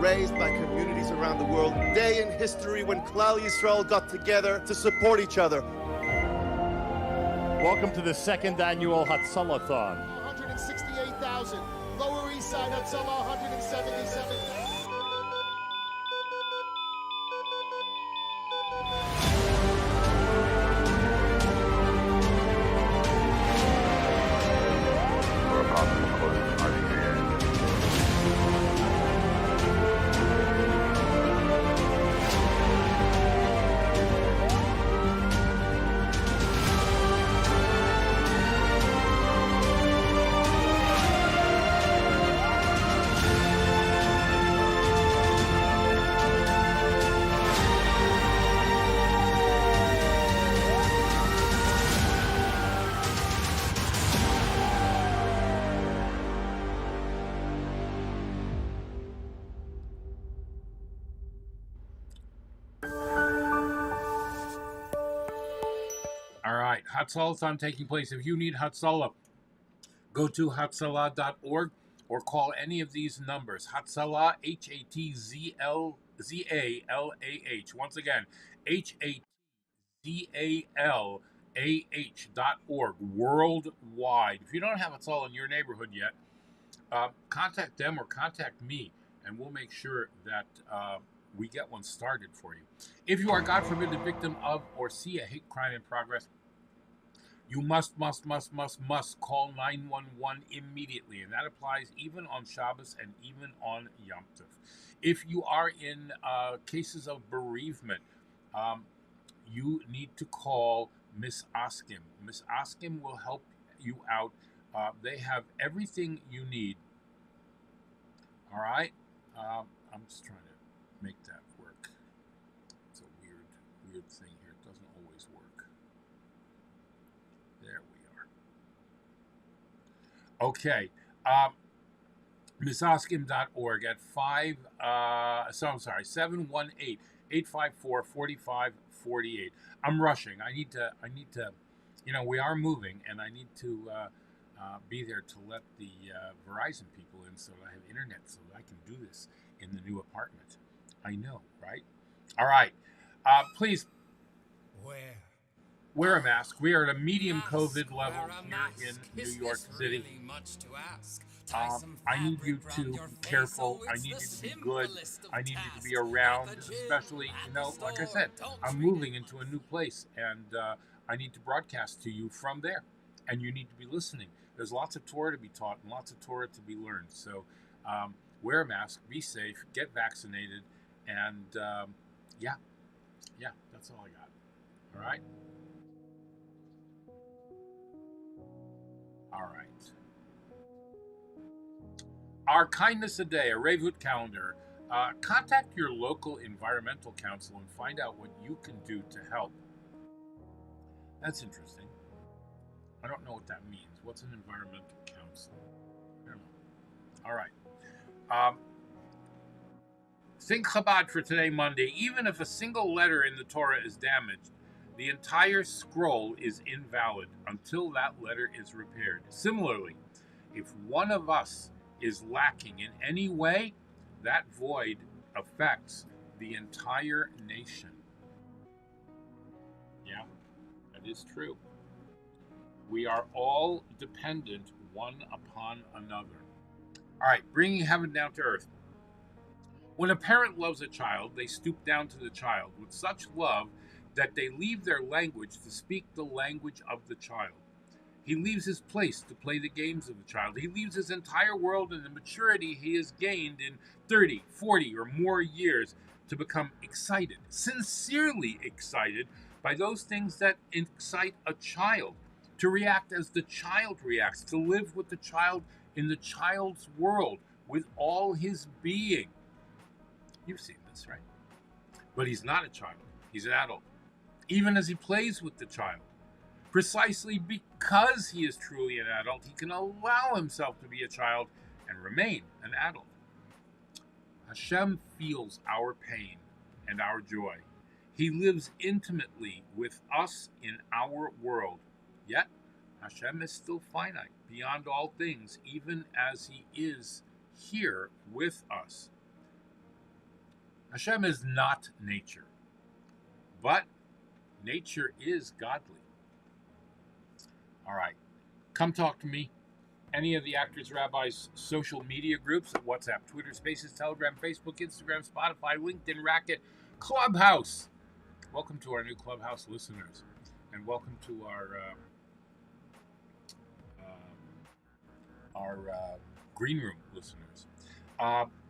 raised by communities around the world. Day in history when Klal Yisrael got together to support each other. Welcome to the second annual Hatzalathon. 168,000. Lower East Side Hatzalah, 177,000. Hatzalathon taking place. If you need Hatzalah, go to hatzalah.org or call any of these numbers. Hatzalah, Hatzallah. Once again, Hatzallah.org, worldwide. If you don't have Hatzalah in your neighborhood yet, contact them or contact me, and we'll make sure that we get one started for you. If you are, God forbid, the victim of or see a hate crime in progress, you must call 911 immediately, and that applies even on Shabbos and even on Yom Tov. If you are in cases of bereavement, you need to call Miss Askim. Miss Askim will help you out. They have everything you need. All right? I'm just trying to make that work. It's a weird thing here. It doesn't always work. There we are. Okay. MissAskim.org at 718-854-4548. I'm rushing. I need to, we are moving, and I need to be there to let the Verizon people in so that I have internet so that I can do this in the new apartment. I know, right? All right. Please wear a mask. We are at a medium COVID level here in New York City. I need you to be careful. I need you to be good. I need you to be around, especially, like I said, I'm moving into a new place and I need to broadcast to you from there. And you need to be listening. There's lots of Torah to be taught and lots of Torah to be learned. So wear a mask, be safe, get vaccinated, and yeah, that's all I got. All right? All right. Our kindness a day, a Revut calendar. Contact your local environmental council and find out what you can do to help. That's interesting. I don't know what that means. What's an environmental council? I don't know. All right. Think Chabad for today, Monday. Even if a single letter in the Torah is damaged, the entire scroll is invalid until that letter is repaired. Similarly, if one of us is lacking in any way, that void affects the entire nation. Yeah, that is true. We are all dependent one upon another. All right, bringing heaven down to earth. When a parent loves a child, they stoop down to the child with such love that they leave their language to speak the language of the child. He leaves his place to play the games of the child. He leaves his entire world and the maturity he has gained in 30, 40, or more years to become excited, sincerely excited by those things that excite a child, to react as the child reacts, to live with the child in the child's world with all his being. You've seen this, right? But he's not a child. He's an adult. Even as he plays with the child. Precisely because he is truly an adult, he can allow himself to be a child and remain an adult. Hashem feels our pain and our joy. He lives intimately with us in our world. Yet, Hashem is still finite, beyond all things, even as he is here with us. Hashem is not nature, but nature is godly. All right, come talk to me. Any of the Actors Rabbi's social media groups, WhatsApp, Twitter, Spaces, Telegram, Facebook, Instagram, Spotify, LinkedIn, Racket, Clubhouse. Welcome to our new Clubhouse listeners, and welcome to our Green Room listeners.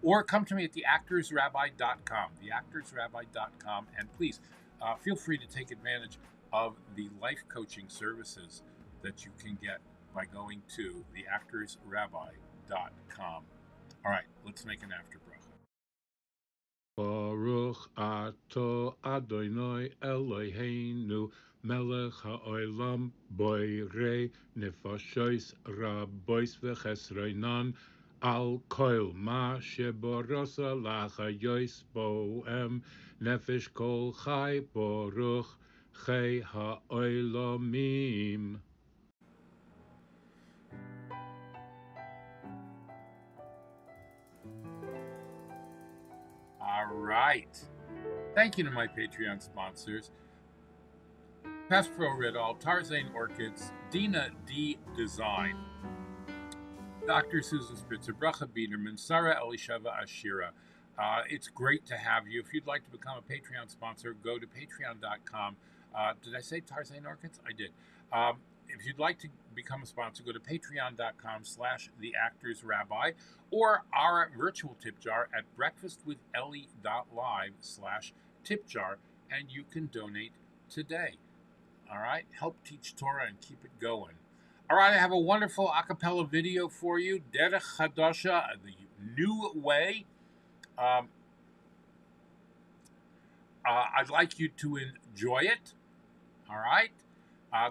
Or come to me at theactorsrabbi.com, theactorsrabbi.com, and please feel free to take advantage of the life coaching services that you can get by going to theactorsrabbi.com. All right, let's make an after bracha. Baruch ato Adonai Eloheinu melech ha'olam boirei nefashos rabois v'chesronan al kol ma sheborasa lachayos boem nefesh kol chai baruch chai ha'olamim. All right. Thank you to my Patreon sponsors. Pestro Riddle, Tarzane Orchids, Dina D Design, Dr. Susan Spitzer, Bracha Biederman, Sarah Elisheva Ashira. It's great to have you. If you'd like to become a Patreon sponsor, go to patreon.com. Did I say Tarzane Orchids? I did. If you'd like to become a sponsor, go to patreon.com/theactorsrabbi or our virtual tip jar at breakfastwithelli.live/tip jar, and you can donate today. All right? Help teach Torah and keep it going. All right, I have a wonderful a cappella video for you, Derech Hadasha, the new way. I'd like you to enjoy it. All right?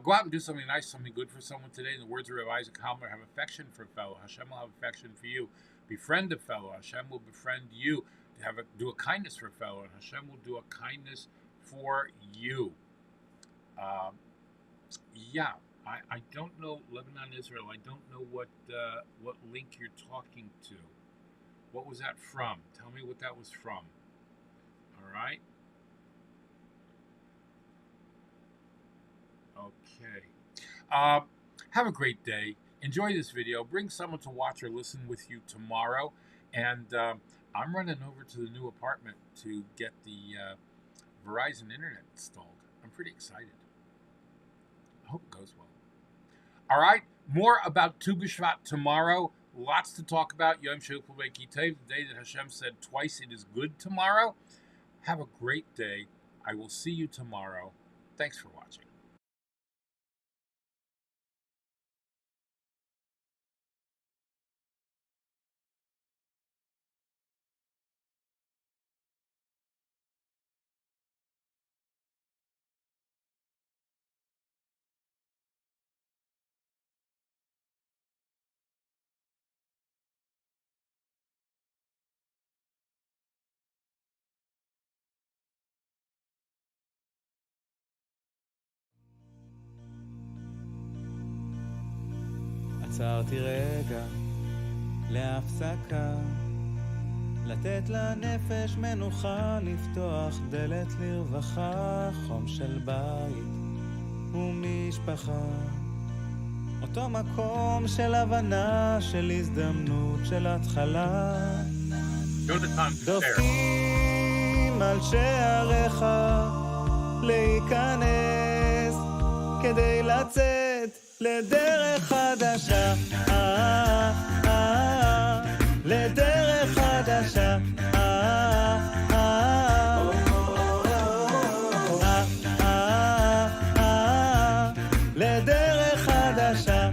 Go out and do something nice, something good for someone today. In the words of Rabbi Isaac Halmer, have affection for a fellow. Hashem will have affection for you. Befriend a fellow. Hashem will befriend you. Do a kindness for a fellow, and Hashem will do a kindness for you. I don't know Lebanon, Israel. I don't know what link you're talking to. What was that from? Tell me what that was from. All right. Okay. Have a great day. Enjoy this video. Bring someone to watch or listen with you tomorrow. And I'm running over to the new apartment to get the Verizon internet installed. I'm pretty excited. I hope it goes well. All right. More about Tu B'Shvat tomorrow. Lots to talk about. Yom Shel Puvei Kitev, the day that Hashem said twice it is good tomorrow. Have a great day. I will see you tomorrow. Thanks for watching. עצרתי רגע להפסקה, לתת לנפש מנוחה, לפתוח דלת לרווחה, חום של בית ומשפחה, אותו מקום של הבנה, של הזדמנות, של התחלה. דופקים על שעריך להיכנס כדי לצאת לדרך חדשה, לדרך חדשה, לדרך חדשה.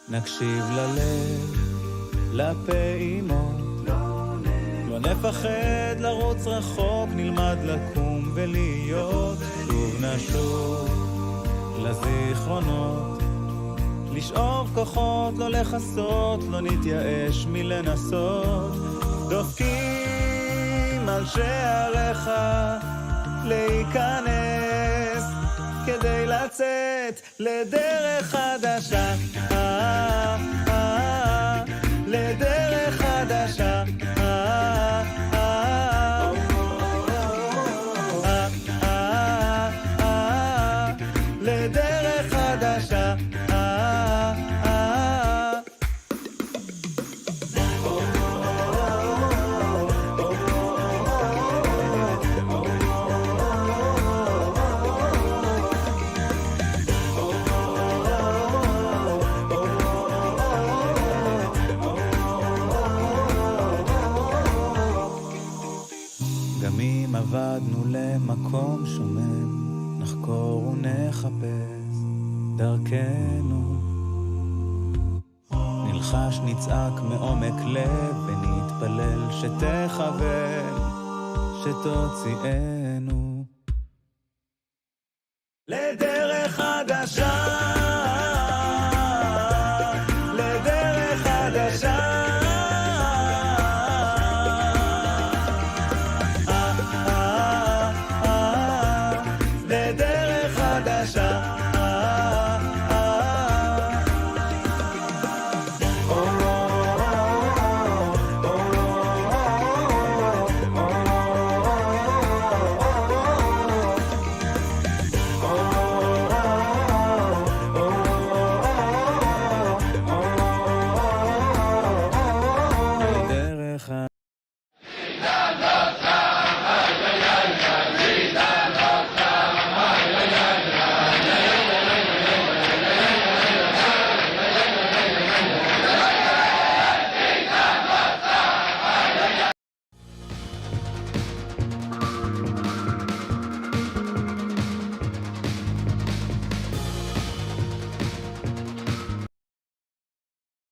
נקשיב ללב, לפעימות, לא נפחד לרוץ רחוק, נלמד לקום ולהיות, שוב נשוב לזיכרונות, לשאוב כוחות, לא לחסות, לא נתייאש מלנסות. דופקים על שעריך להיכנס כדי לצאת לדרך חדשה, לדרך חדשה, לדרך חדשה. גם אם עבדנו למקום שומם, נחקור ונחפש דרכנו, נלחש נצעק מעומק לב ונתפלל שתכוון, שתוציאנו